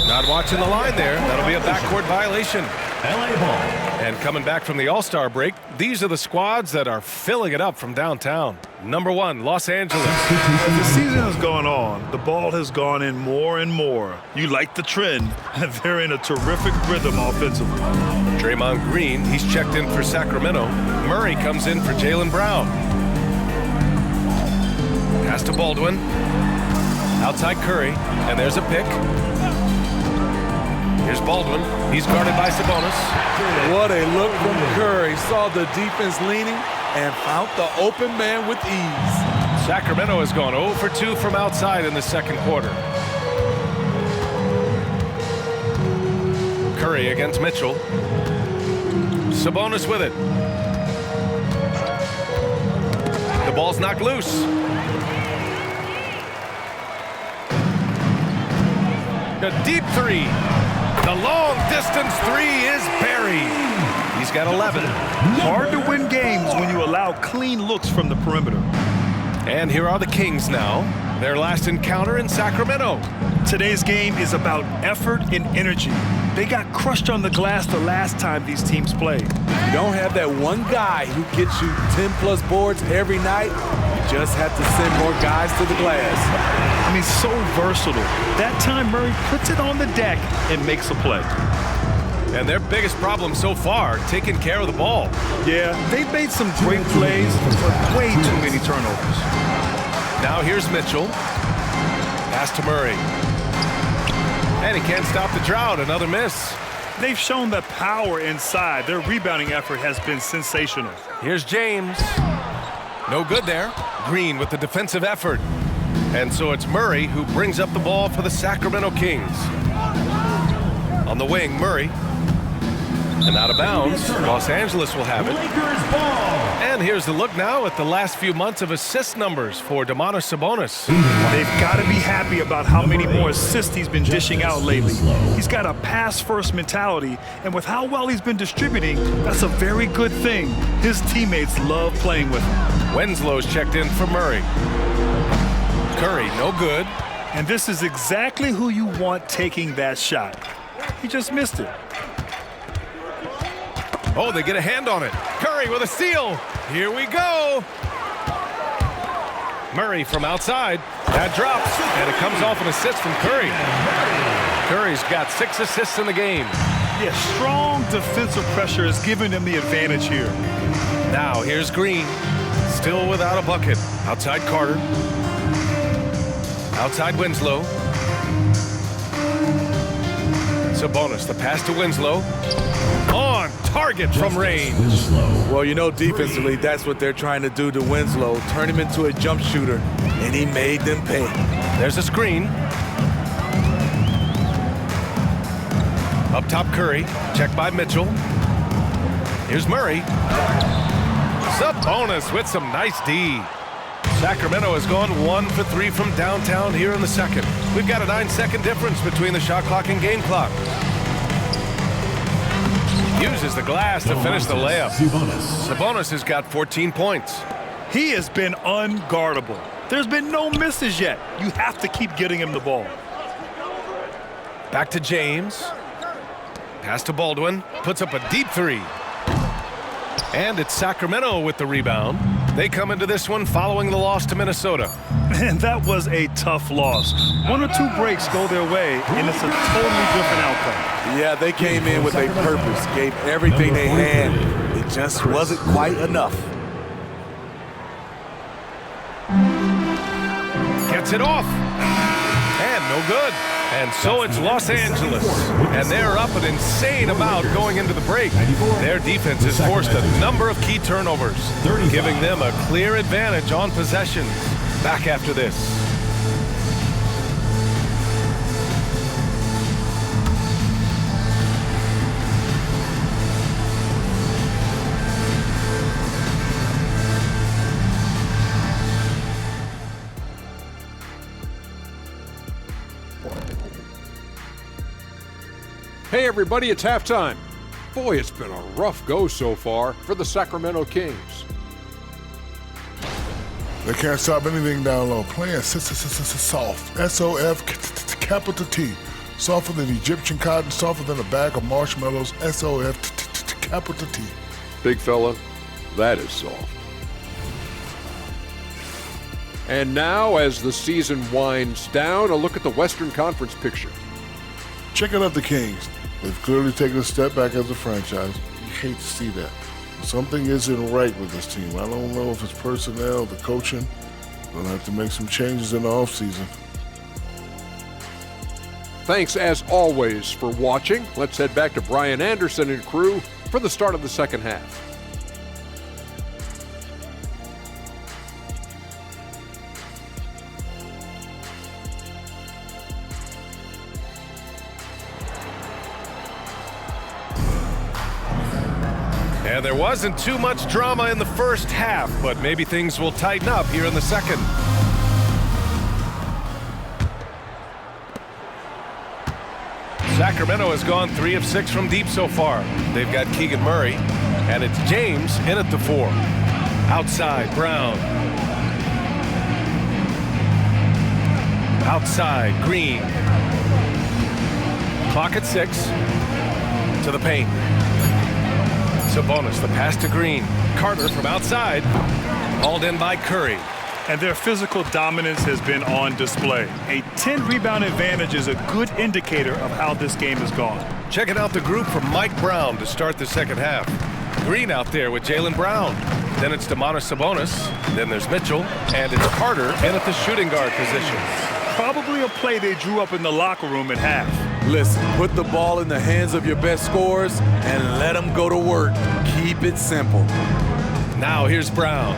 Not watching the line there. That'll be a backcourt violation. LA ball. And coming back from the All-Star break, these are the squads that are filling it up from downtown. Number 1, Los Angeles. As the season has gone on, the ball has gone in more and more. You like the trend, and they're in a terrific rhythm offensively. Draymond Green, he's checked in for Sacramento. Murray comes in for Jaylen Brown. Pass to Baldwin. Outside Curry, and there's a pick. Here's Baldwin. He's guarded by Sabonis. What a look from Curry. Saw the defense leaning and found the open man with ease. Sacramento has gone 0 for 2 from outside in the second quarter. Curry against Mitchell. Sabonis with it. The ball's knocked loose. A deep 3. The long-distance 3 is buried. He's got 11. Hard to win games when you allow clean looks from the perimeter. And here are the Kings now. Their last encounter in Sacramento. Today's game is about effort and energy. They got crushed on the glass the last time these teams played. You don't have that one guy who gets you 10-plus boards every night. You just have to send more guys to the glass. I mean, so versatile. That time Murray puts it on the deck and makes a play. And their biggest problem so far, taking care of the ball. Yeah, they've made some great plays, but way too many turnovers. Now here's Mitchell. Pass to Murray. And he can't stop the drought. Another miss. They've shown that power inside. Their rebounding effort has been sensational. Here's James. No good there. Green with the defensive effort. And so it's Murray who brings up the ball for the Sacramento Kings. On the wing, Murray. And out of bounds, Los Angeles will have it. And here's the look now at the last few months of assist numbers for Domantas Sabonis. They've got to be happy about how many more assists he's been dishing out lately. He's got a pass-first mentality, and with how well he's been distributing, that's a very good thing. His teammates love playing with him. Winslow's checked in for Murray. Curry, no good. And this is exactly who you want taking that shot. He just missed it. Oh, they get a hand on it. Curry with a steal. Here we go. Murray from outside. That drops, and it comes off an assist from Curry. Curry's got 6 assists in the game. Yeah, strong defensive pressure is giving them the advantage here. Now, here's Green. Still without a bucket. Outside Carter. Outside Winslow. Sabonis, the pass to Winslow. On target from range. Well, you know, defensively, that's what they're trying to do to Winslow. Turn him into a jump shooter, and he made them pay. There's a screen. Up top, Curry. Checked by Mitchell. Here's Murray. Sabonis with some nice D. Sacramento has gone 1 for 3 from downtown here in the second. We've got a 9-second difference between the shot clock and game clock. Uses the glass to finish the layup. Sabonis has got 14 points. He has been unguardable. There's been no misses yet. You have to keep getting him the ball. Back to James. Pass to Baldwin. Puts up a deep 3. And it's Sacramento with the rebound. They come into this one following the loss to Minnesota. And that was a tough loss. 1 or 2 breaks go their way, and it's a totally different outcome. Yeah, they came in with a purpose, gave everything they had. It just wasn't quite enough. Gets it off. And no good. And so it's Los Angeles. And they're up an insane amount going into the break. Their defense has forced a number of key turnovers, giving them a clear advantage on possessions. Back after this. Hey everybody, it's halftime. Boy, it's been a rough go so far for the Sacramento Kings. They can't stop anything down low. Playing soft. S-O-F capital T. Softer than Egyptian cotton, softer than a bag of marshmallows. S-O-F capital T. Big fella, that is soft. And now, as the season winds down, a look at the Western Conference picture. Checking out the Kings. They've clearly taken a step back as a franchise. You hate to see that. Something isn't right with this team. I don't know if it's personnel, the coaching. They'll have to make some changes in the offseason. Thanks, as always, for watching. Let's head back to Brian Anderson and crew for the start of the second half. And there wasn't too much drama in the first half, but maybe things will tighten up here in the second. Sacramento has gone 3 of 6 from deep so far. They've got Keegan Murray, and it's James in at the 4. Outside, Brown. Outside, Green. Clock at 6. To the paint. Sabonis, the pass to Green. Carter from outside. Hauled in by Curry. And their physical dominance has been on display. A 10-rebound advantage is a good indicator of how this game has gone. Checking out the group from Mike Brown to start the second half. Green out there with Jaylen Brown. Then it's Domantas Sabonis. Then there's Mitchell. And it's Carter in at the shooting guard position. Probably a play they drew up in the locker room at half. Listen, put the ball in the hands of your best scorers and let them go to work. Keep it simple. Now here's Brown.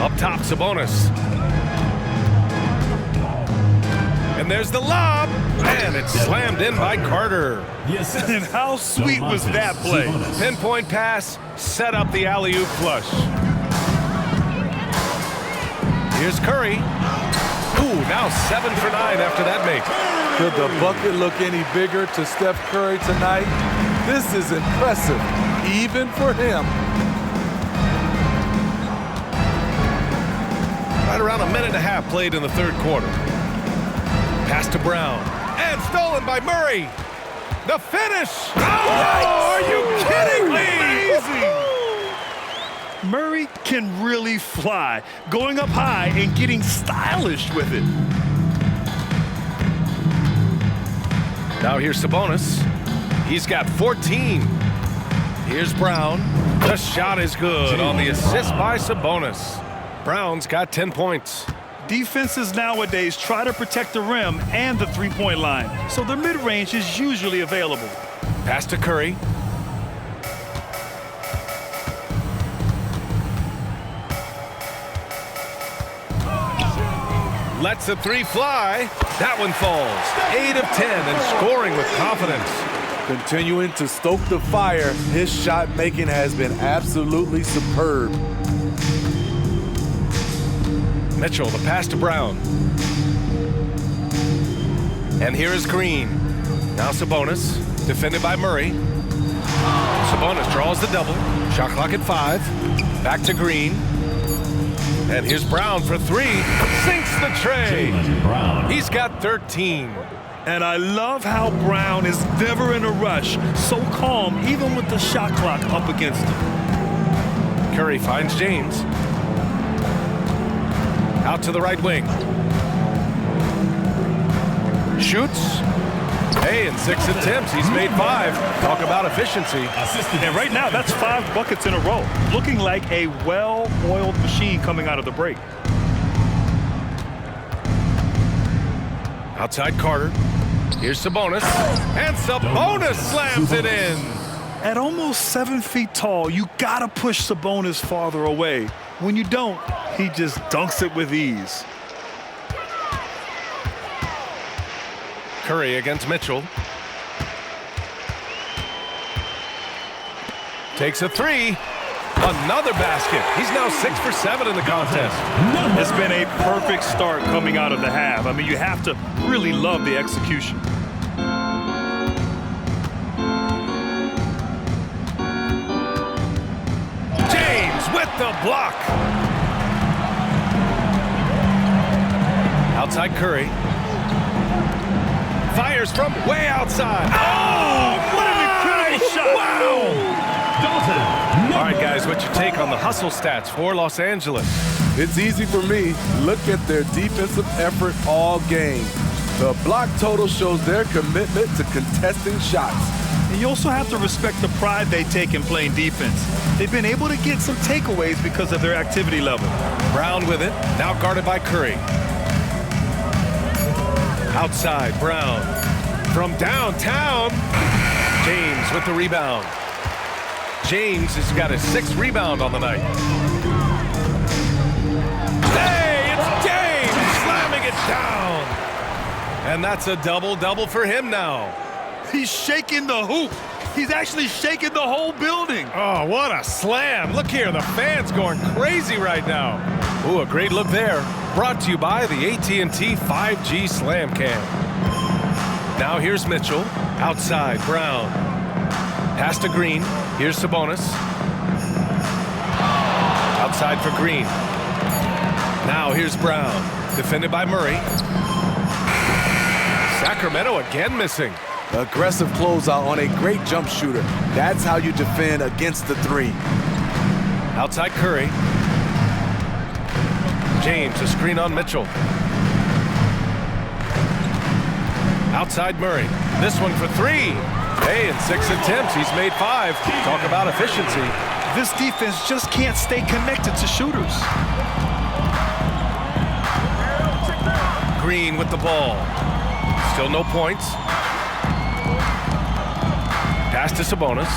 Up top, Sabonis. And there's the lob, and it's slammed in by Carter. Yes. And how sweet was that play? Pinpoint pass, set up the alley-oop flush. Here's Curry. Ooh, now 7 for 9 after that make. Could the bucket look any bigger to Steph Curry tonight? This is impressive, even for him. Right around a minute and a half played in the third quarter. Pass to Brown, and stolen by Murray. The finish! Oh, are you kidding me? Amazing! Murray can really fly, going up high and getting stylish with it. Now here's Sabonis. He's got 14. Here's Brown. The shot is good on the assist by Sabonis. Brown's got 10 points. Defenses nowadays try to protect the rim and the three-point line, so the mid-range is usually available. Pass to Curry. Lets the three fly. That one falls. 8 of 10 and scoring with confidence. Continuing to stoke the fire, his shot making has been absolutely superb. Mitchell, the pass to Brown. And here is Green. Now Sabonis, defended by Murray. Sabonis draws the double. Shot clock at 5. Back to Green. And here's Brown for 3. Sinks the tray. He's got 13. And I love how Brown is never in a rush. So calm, even with the shot clock up against him. Curry finds James. Out to the right wing. Shoots. Hey, in 6 attempts, he's made 5. Talk about efficiency. And right now, that's 5 buckets in a row. Looking like a well-oiled machine coming out of the break. Outside Carter. Here's Sabonis. And Sabonis slams it in. At almost 7 feet tall, you gotta push Sabonis farther away. When you don't, he just dunks it with ease. Curry against Mitchell. Takes a 3. Another basket. He's now 6 for 7 in the contest. It's been a perfect start coming out of the half. I mean, you have to really love the execution. James with the block. Outside Curry. Fires from way outside. Oh, what an incredible shot. Wow. All right, guys, what's your take on the hustle stats for Los Angeles? It's easy for me. Look at their defensive effort all game. The block total shows their commitment to contesting shots. And you also have to respect the pride they take in playing defense. They've been able to get some takeaways because of their activity level. Brown with it, now guarded by Curry. Outside, Brown. From downtown, James with the rebound. James has got his 6th rebound on the night. Hey, it's James slamming it down. And that's a double-double for him now. He's shaking the hoop. He's actually shaking the whole building. Oh, what a slam. Look here, the fans going crazy right now. Ooh, a great look there. Brought to you by the AT&T 5G Slam Cam. Now here's Mitchell. Outside, Brown. Pass to Green. Here's Sabonis. Outside for Green. Now here's Brown. Defended by Murray. Sacramento again missing. Aggressive closeout on a great jump shooter. That's how you defend against the 3. Outside Curry. James, a screen on Mitchell. Outside Murray. This one for 3. Hey, in 6 attempts, he's made 5. Talk about efficiency. This defense just can't stay connected to shooters. Green with the ball. Still no points. Pass to Sabonis.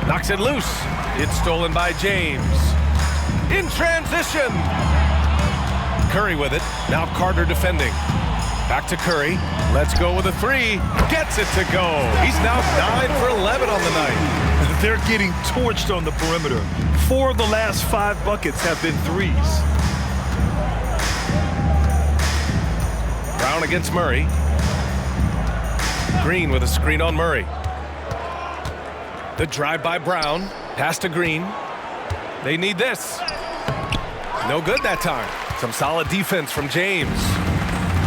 Knocks it loose. It's stolen by James. In transition. Curry with it. Now Carter defending. Back to Curry. Let's go with a three. Gets it to go. He's now 9 for 11 on the night. They're getting torched on the perimeter. 4 of the last 5 buckets have been threes. Brown against Murray. Green with a screen on Murray. The drive by Brown. Pass to Green. They need this. No good that time. Some solid defense from James.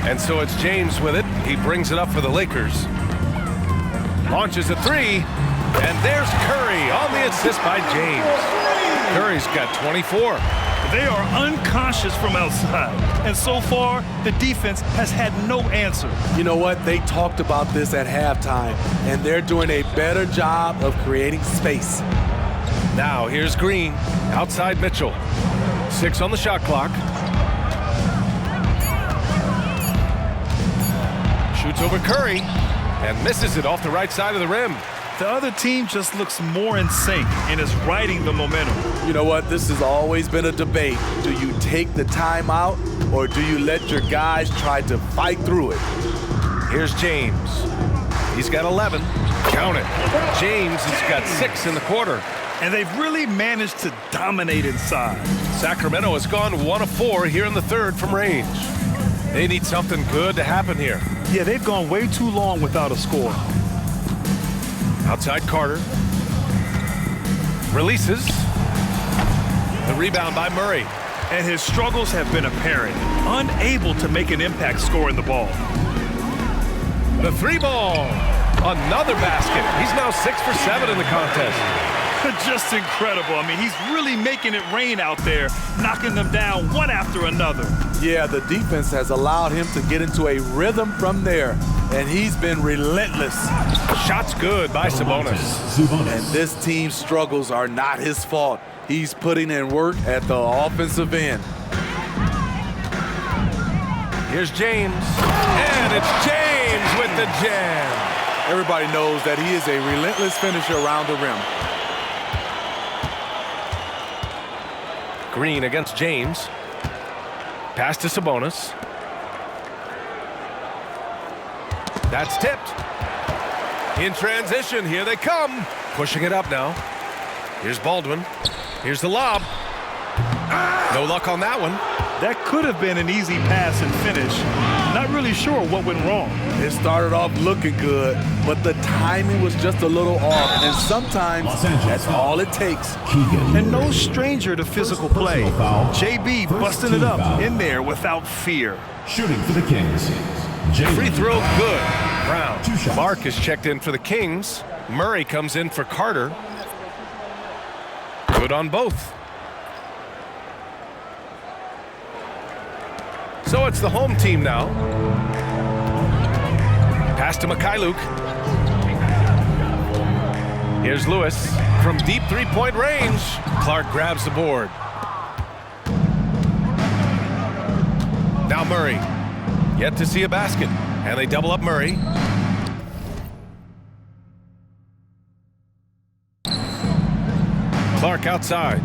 And so it's James with it. He brings it up for the Lakers. Launches a three. And there's Curry on the assist by James. Curry's got 24. They are unconscious from outside. And so far, the defense has had no answer. You know what? They talked about this at halftime, and they're doing a better job of creating space. Now here's Green. Outside Mitchell. 6 on the shot clock. Shoots over Curry and misses it off the right side of the rim. The other team just looks more in sync and is riding the momentum. You know what? This has always been a debate. Do you take the timeout or do you let your guys try to fight through it? Here's James. He's got 11. Count it. James has got 6 in the quarter. And they've really managed to dominate inside. Sacramento has gone 1 of 4 here in the third from range. They need something good to happen here. Yeah, they've gone way too long without a score. Outside Carter. Releases. The rebound by Murray. And his struggles have been apparent. Unable to make an impact scoring the ball. The 3 ball. Another basket. He's now 6 for 7 in the contest. Just incredible. I mean, he's really making it rain out there, knocking them down one after another. Yeah, the defense has allowed him to get into a rhythm from there, and he's been relentless. Shots good by Sabonis. And this team's struggles are not his fault. He's putting in work at the offensive end. Here's James. And it's James with the jam. Everybody knows that he is a relentless finisher around the rim. Green against James. Pass to Sabonis. That's tipped. In transition, here they come. Pushing it up now. Here's Baldwin. Here's the lob. No luck on that one. That could have been an easy pass and finish. Not really sure what went wrong. It started off looking good, but the timing was just a little off, and sometimes that's all it takes. And no stranger to physical play. JB busting it up in there without fear. Shooting for the Kings. Free throw good. Brown. Mark is checked in for the Kings. Murray comes in for Carter. Good on both. So it's the home team now. Pass to Mikhailuk. Here's Lewis from deep three-point range. Clark grabs the board. Now Murray. Yet to see a basket. And they double up Murray. Clark outside.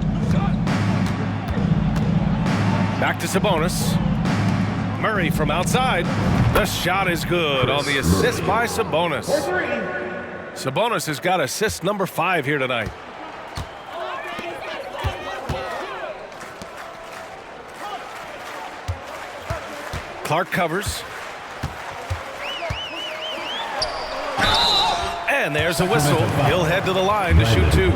Back to Sabonis. Murray from outside. The shot is good on the assist by Sabonis. Sabonis has got assist number 5 here tonight. Clark covers. And there's a whistle. He'll head to the line to shoot 2.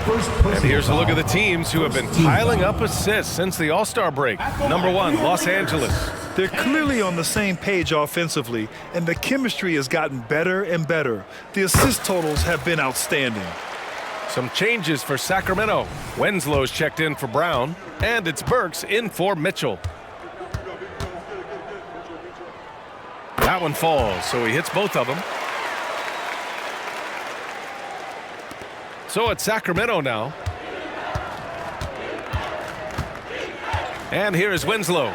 And here's a look at the teams who have been piling up assists since the All-Star break. Number 1, Los Angeles. They're clearly on the same page offensively, and the chemistry has gotten better and better. The assist totals have been outstanding. Some changes for Sacramento. Wenslow's checked in for Brown, and it's Burks in for Mitchell. That one falls, so he hits both of them. So it's Sacramento now. And here is Winslow.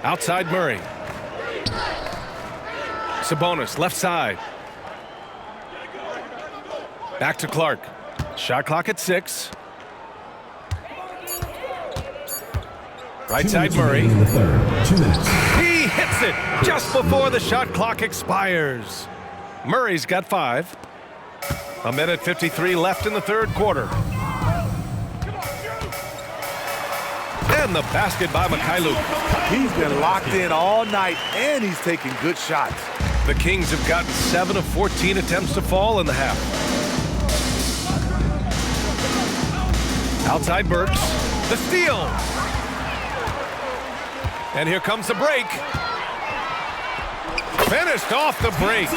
Outside Murray. Sabonis, left side. Back to Clark. Shot clock at 6. Right side Murray. He hits it just before the shot clock expires. Murray's got 5. 1:53 left in the third quarter. And the basket by Mykhailiuk. He's been locked in all night, and he's taking good shots. The Kings have gotten 7 of 14 attempts to fall in the half. Outside Burks. The steal. And here comes the break. Finished off the break.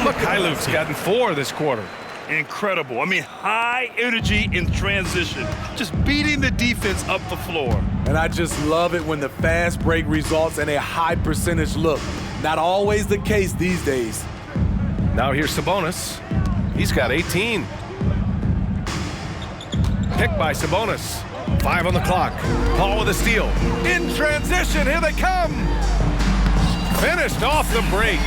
Mykhailiuk's gotten 4 this quarter. Incredible. I mean, high energy in transition. Just beating the defense up the floor. And I just love it when the fast break results in a high percentage look. Not always the case these days. Now here's Sabonis. He's got 18. Picked by Sabonis. 5 on the clock. Paul with a steal. In transition, here they come. Finished off the break.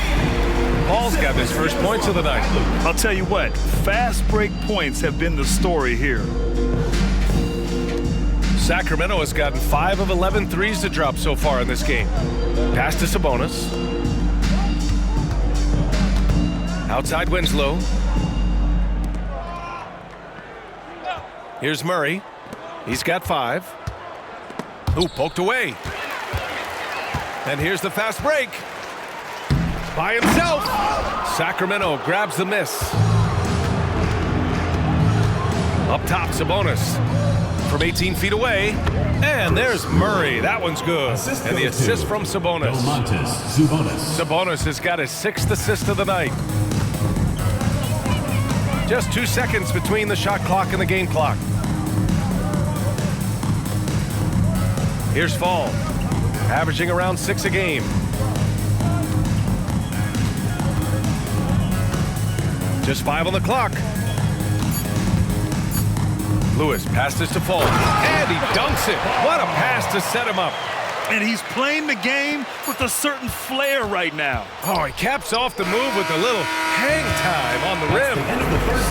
Paul's got his first points of the night. I'll tell you what, fast break points have been the story here. Sacramento has gotten 5 of 11 threes to drop so far in this game. Pass to Sabonis. Outside Winslow. Here's Murray. He's got 5. Ooh, poked away. And here's the fast break. By himself. Sacramento grabs the miss. Up top, Sabonis. From 18 feet away. And there's Murray. That one's good. And the assist from Sabonis. Sabonis has got his 6th assist of the night. Just 2 seconds between the shot clock and the game clock. Here's Fall. Averaging around 6 a game. Just 5 on the clock. Lewis passes to Fall. And he dunks it. What a pass to set him up. And he's playing the game with a certain flair right now. Oh, he caps off the move with a little hang time on the rim.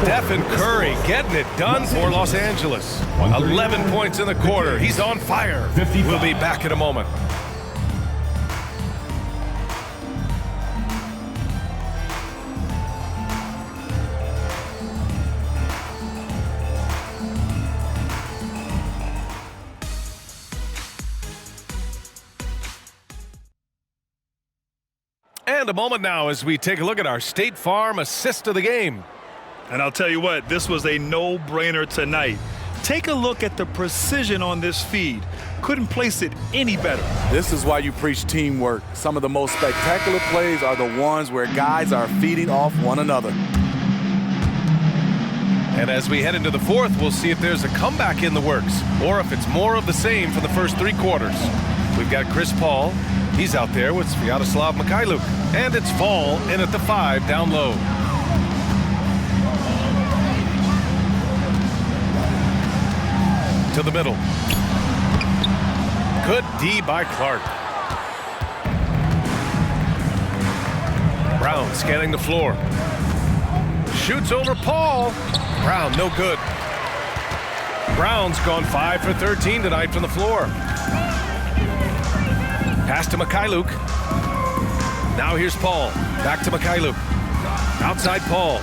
Stephen Curry getting it done for Los Angeles. 11 points in the quarter. He's on fire. We'll be back in a moment. And a moment now as we take a look at our State Farm assist of the game. And I'll tell you what, this was a no-brainer tonight. Take a look at the precision on this feed. Couldn't place it any better. This is why you preach teamwork. Some of the most spectacular plays are the ones where guys are feeding off one another. And as we head into the fourth, we'll see if there's a comeback in the works or if it's more of the same for the first 3 quarters. We've got Chris Paul. He's out there with Sviatoslav Mykhailiuk. And it's Fall in at the 5 down low. To the middle. Good D by Clark. Brown scanning the floor. Shoots over Paul. Brown, no good. Brown's gone 5 for 13 tonight from the floor. Pass to Mykhailiuk. Now here's Paul. Back to Mykhailiuk. Outside Paul.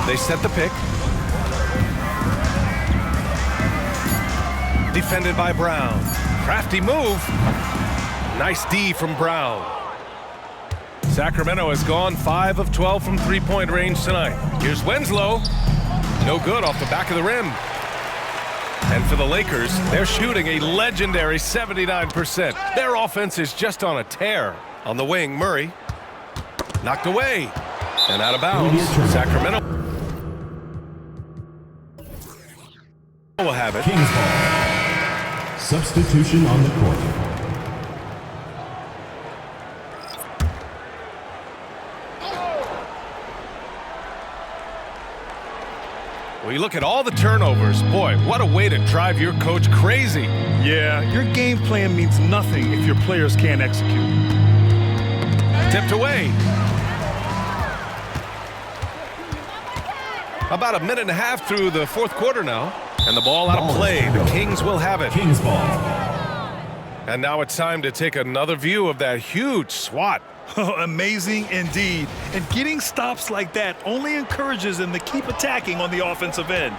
They set the pick. Defended by Brown. Crafty move. Nice D from Brown. Sacramento has gone 5 of 12 from three-point range tonight. Here's Winslow. No good off the back of the rim. And for the Lakers, they're shooting a legendary 79%. Their offense is just on a tear. On the wing, Murray. Knocked away. And out of bounds. Sacramento will have it. Kings ball. Substitution on the court. Well, you look at all the turnovers. Boy, what a way to drive your coach crazy. Yeah, your game plan means nothing if your players can't execute. Tipped away. About a minute and a half through the fourth quarter now. And the ball out of play. The Kings will have it. Kings ball. And now it's time to take another view of that huge swat. Amazing indeed. And getting stops like that only encourages them to keep attacking on the offensive end.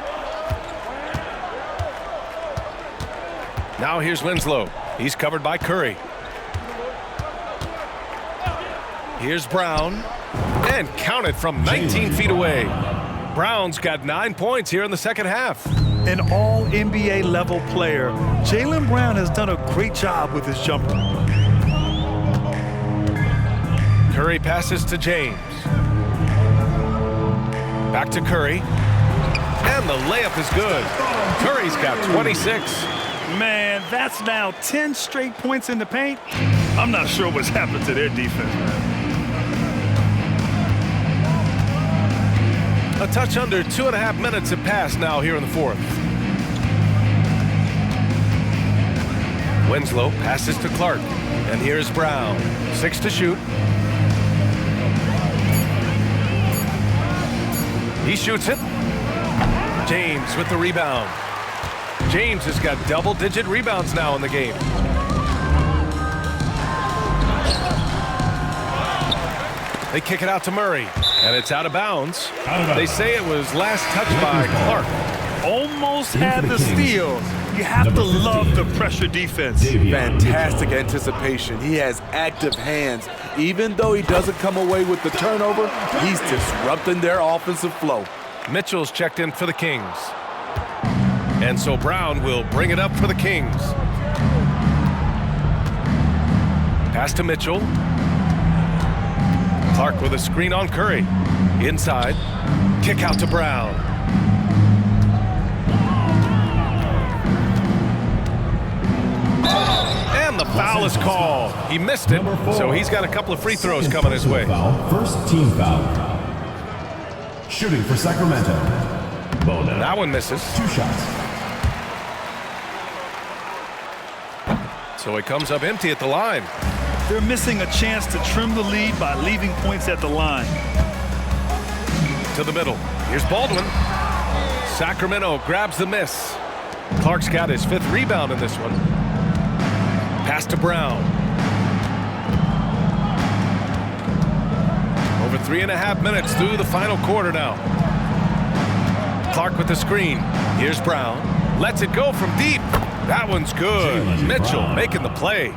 Now here's Winslow. He's covered by Curry. Here's Brown. And counted from 19 feet away. Brown's got 9 points here in the second half. An all-NBA level player, Jaylen Brown has done a great job with his jumper. Curry passes to James. Back to Curry. And the layup is good. Curry's got 26. Man, that's now 10 straight points in the paint. I'm not sure what's happened to their defense, man. A touch under 2.5 minutes have passed now here in the fourth. Winslow passes to Clark. And here's Brown. 6 to shoot. He shoots it. James with the rebound. James has got double-digit rebounds now in the game. They kick it out to Murray. And it's out of bounds. They say it was last touched by Clark. Almost had the steal. You have to love the pressure defense. Fantastic anticipation. He has active hands. Even though he doesn't come away with the turnover, he's disrupting their offensive flow. Mitchell's checked in for the Kings. And so Brown will bring it up for the Kings. Pass to Mitchell. Clark with a screen on Curry. Inside. Kick out to Brown. And the foul is called. He missed it, so he's got a couple of free throws coming his way. First team foul. Shooting for Sacramento. Bona. That one misses. 2 shots. So it comes up empty at the line. They're missing a chance to trim the lead by leaving points at the line. To the middle. Here's Baldwin. Sacramento grabs the miss. Clark's got his 5th rebound in this one. Pass to Brown. Over 3.5 minutes through the final quarter now. Clark with the screen. Here's Brown. Lets it go from deep. That one's good. Mitchell making the play.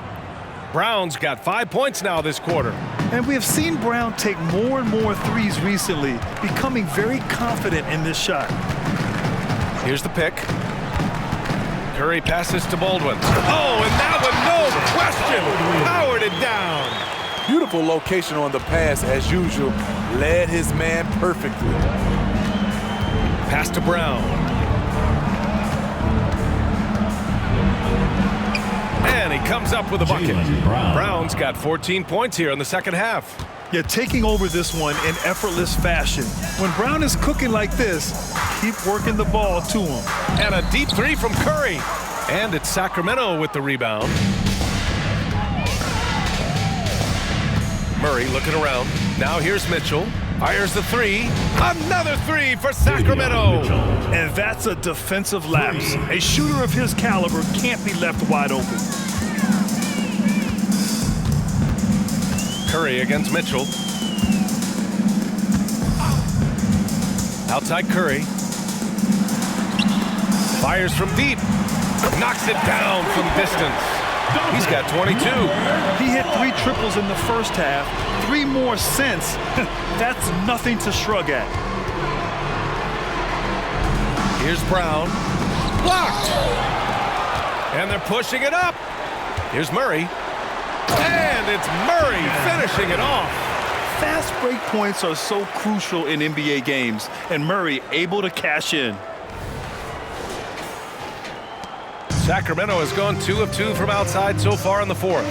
Brown's got 5 points now this quarter. And we have seen Brown take more and more threes recently, becoming very confident in this shot. Here's the pick. Curry passes to Baldwin. Oh, and that one, no question, powered it down. Beautiful location on the pass, as usual. Led his man perfectly. Pass to Brown. And he comes up with a bucket. Brown's got 14 points here in the second half. Yeah, taking over this one in effortless fashion. When Brown is cooking like this, keep working the ball to him. And a deep 3 from Curry. And it's Sacramento with the rebound. Murray looking around. Now here's Mitchell. Fires the 3. Another 3 for Sacramento. And that's a defensive lapse. A shooter of his caliber can't be left wide open. Curry against Mitchell. Outside Curry. Fires from deep. Knocks it down from distance. He's got 22. He hit 3 triples in the first half. 3 more since. That's nothing to shrug at. Here's Brown. Blocked. And they're pushing it up. Here's Murray. And it's Murray finishing it off. Fast break points are so crucial in NBA games, and Murray able to cash in. Sacramento has gone 2 of 2 from outside so far in the fourth.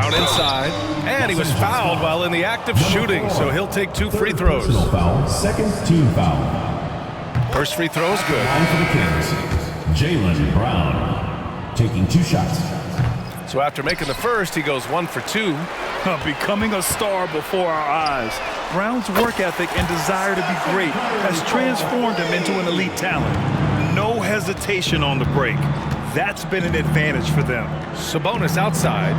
Brown inside, and he was fouled while in the act of shooting, so he'll take 2 free throws. Personal foul, second team foul. First free throw is good. Line for the Kings, Jaylen Brown, taking 2 shots. So after making the first, he goes 1 for 2. Becoming a star before our eyes. Brown's work ethic and desire to be great has transformed him into an elite talent. No hesitation on the break. That's been an advantage for them. Sabonis outside.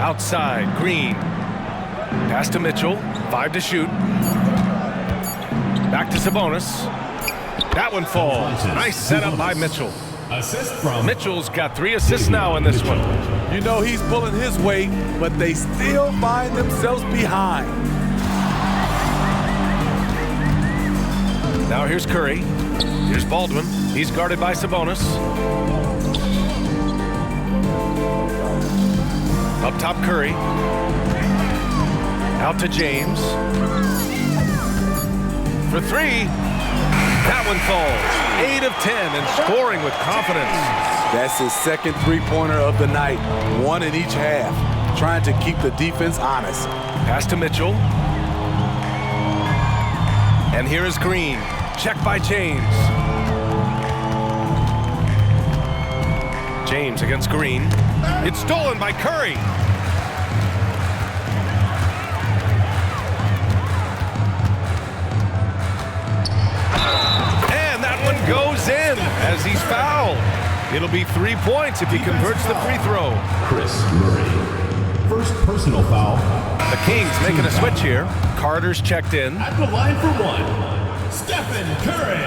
Outside, Green. Pass to Mitchell. 5 to shoot. Back to Sabonis. That one falls. Nice setup by Mitchell. Assist from Mitchell's got 3 assists now in this one. You know he's pulling his weight, but they still find themselves behind. Now here's Curry. Here's Baldwin. He's guarded by Sabonis. Up top, Curry. Out to James. For 3. That one falls. 8 of 10 and scoring with confidence. That's his second three-pointer of the night. 1 in each half. Trying to keep the defense honest. Pass to Mitchell. And here is Green. Check by James. James against Green. It's stolen by Curry. Goes in as he's fouled. It'll be 3 points if he converts the free throw. Chris Murray. First personal foul. The Kings making a switch here. Carter's checked in. At the line for 1, Stephen Curry.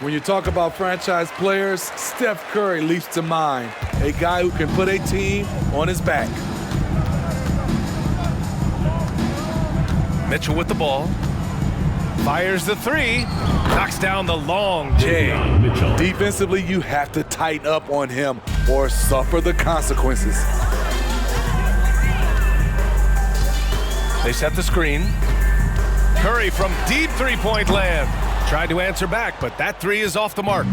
When you talk about franchise players, Steph Curry leaps to mind. A guy who can put a team on his back. Mitchell with the ball. Fires the 3. Knocks down the long J. Defensively, you have to tighten up on him or suffer the consequences. They set the screen. Curry from deep three-point land. Tried to answer back, but that 3 is off the mark.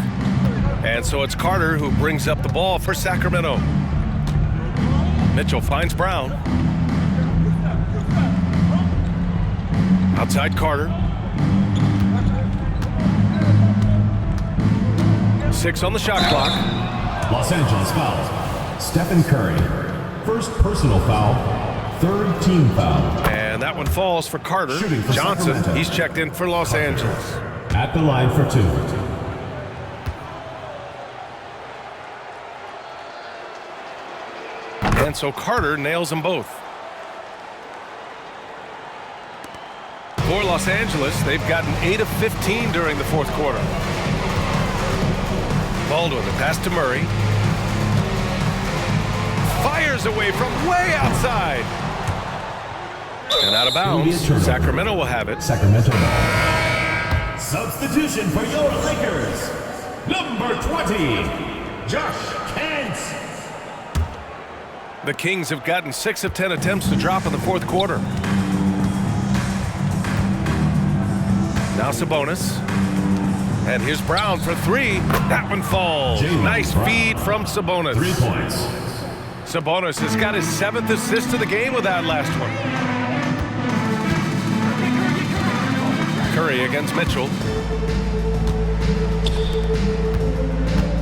And so it's Carter who brings up the ball for Sacramento. Mitchell finds Brown. Outside Carter. 6 on the shot clock. Los Angeles fouls. Stephen Curry. First personal foul. Third team foul. And that one falls for Carter. For Johnson, Sacramento. he's checked in for Los Angeles. At the line for 2. And so Carter nails them both. For Los Angeles, they've gotten 8 of 15 during the fourth quarter. Baldwin, the pass to Murray. Fires away from way outside. And out of bounds. Sacramento will have it. Sacramento ball. Substitution for your Lakers. Number 20, Josh Kent. The Kings have gotten 6 of 10 attempts to drop in the fourth quarter. Now Sabonis. And here's Brown for 3. That one falls. Nice feed from Sabonis. 3 points. Sabonis has got his 7th assist of the game with that last one. Curry against Mitchell.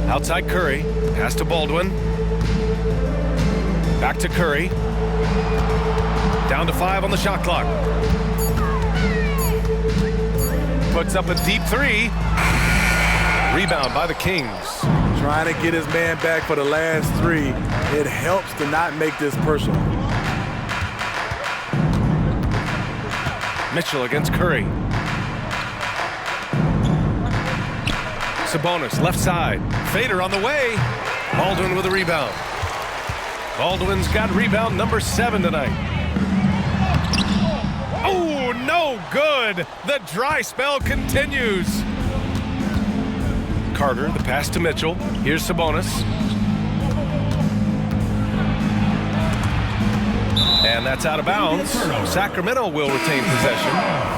Outside Curry. Pass to Baldwin. Back to Curry. Down to 5 on the shot clock. Puts up a deep 3. Rebound by the Kings. Trying to get his man back for the last 3. It helps to not make this personal. Mitchell against Curry. Sabonis, left side. Fader on the way. Baldwin with a rebound. Baldwin's got rebound number 7 tonight. Oh, no good. The dry spell continues. Carter, the pass to Mitchell. Here's Sabonis. And And that's out of bounds. Sacramento will retain possession.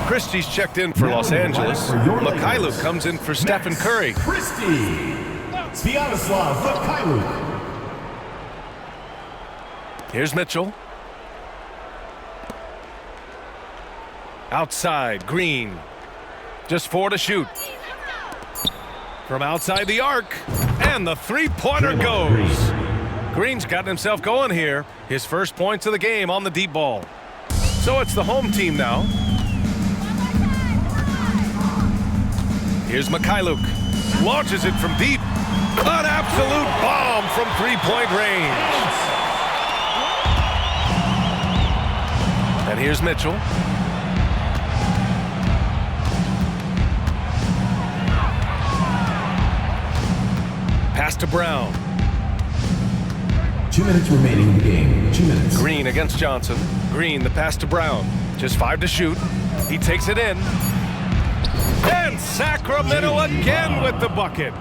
Christie's checked in for Los Angeles. Mikhailuk comes in for Stephen Curry. Christie. Sviatoslav Mikhailuk. Here's Mitchell. Outside, Green. Just 4 to shoot. From outside the arc. And the three-pointer goes. Green's gotten himself going here. His first points of the game on the deep ball. So it's the home team now. Here's Mikhailuk. Launches it from deep. An absolute bomb from three-point range. And here's Mitchell. Pass to Brown. 2 minutes remaining in the game. 2 minutes. Green against Johnson. Green, the pass to Brown. Just 5 to shoot. He takes it in. And Sacramento again with the bucket.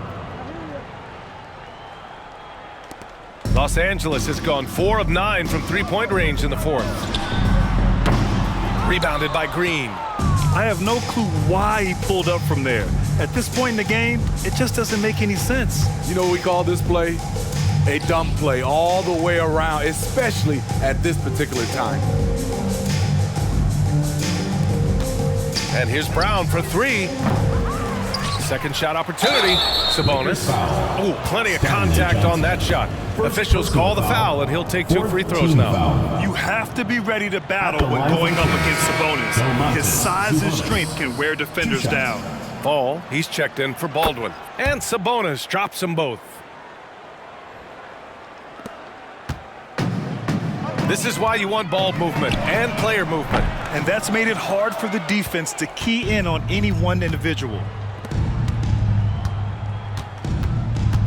Los Angeles has gone 4 of 9 from three-point range in the fourth. Rebounded by Green. I have no clue why he pulled up from there. At this point in the game, it just doesn't make any sense. You know what we call this play? A dumb play all the way around, especially at this particular time. And here's Brown for 3. Second shot opportunity. Sabonis. Oh, plenty of contact on that shot. Officials call the foul, and he'll take 2 free throws now. You have to be ready to battle when going up against Sabonis. His size and strength can wear defenders down. Ball, he's checked in for Baldwin. And Sabonis drops them both. This is why you want ball movement and player movement. And that's made it hard for the defense to key in on any one individual.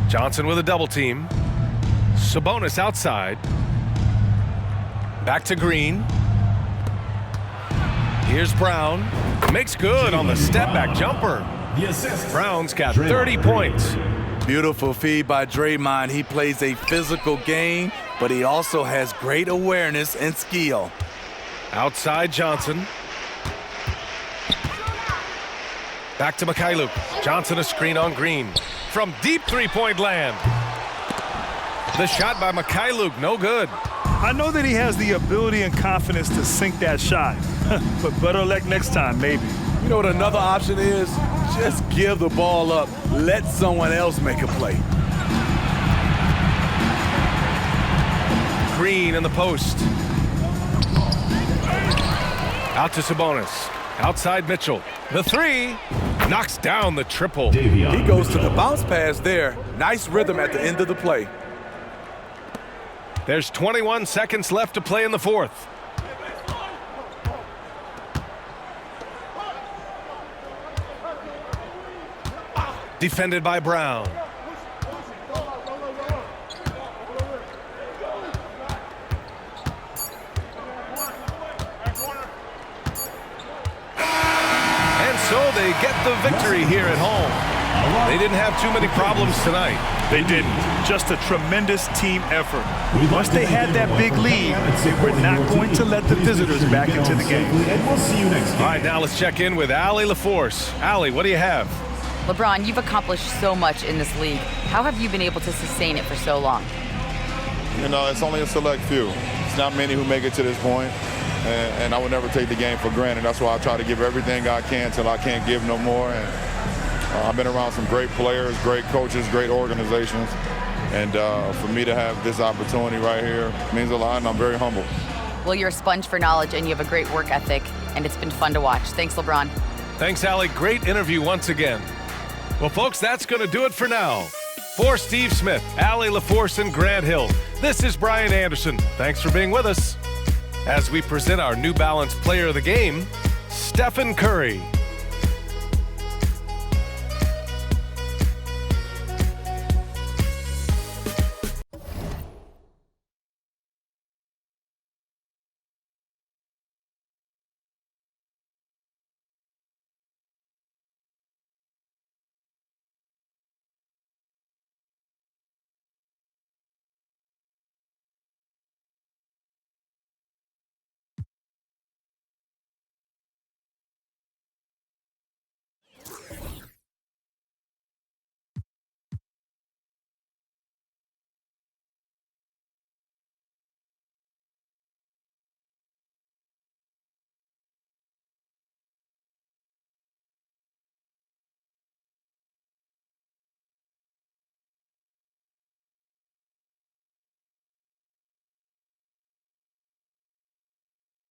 Johnson with a double team. Sabonis outside. Back to Green. Here's Brown. Makes good on the step-back jumper. Brown's got 30 points. Beautiful feed by Draymond. He plays a physical game, but he also has great awareness and skill. Outside Johnson. Back to Mikhailuk. Johnson a screen on Green. From deep three-point land. The shot by Mikhailuk, no good. I know that he has the ability and confidence to sink that shot, but better luck next time, maybe. You know what another option is? Just give the ball up. Let someone else make a play. Green in the post. Out to Sabonis. Outside Mitchell. The 3 knocks down the triple. He goes to the bounce pass there. Nice rhythm at the end of the play. There's 21 seconds left to play in the fourth. Defended by Brown. And so they get the victory here at home. They didn't have too many problems tonight. They didn't. Just a tremendous team effort. Once they had that big lead, they were not going to let the visitors back into the game. All right, now let's check in with Allie LaForce. Allie, what do you have? LeBron, you've accomplished so much in this league. How have you been able to sustain it for so long? You know, it's only a select few. It's not many who make it to this point, and I would never take the game for granted. That's why I try to give everything I can till I can't give no more. And I've been around some great players, great coaches, great organizations, and for me to have this opportunity right here means a lot, and I'm very humble. Well, you're a sponge for knowledge, and you have a great work ethic, and it's been fun to watch. Thanks, LeBron. Thanks, Allie. Great interview once again. Well, folks, that's going to do it for now. For Steve Smith, Allie LaForce, and Grant Hill, this is Brian Anderson. Thanks for being with us as we present our New Balance Player of the Game, Stephen Curry.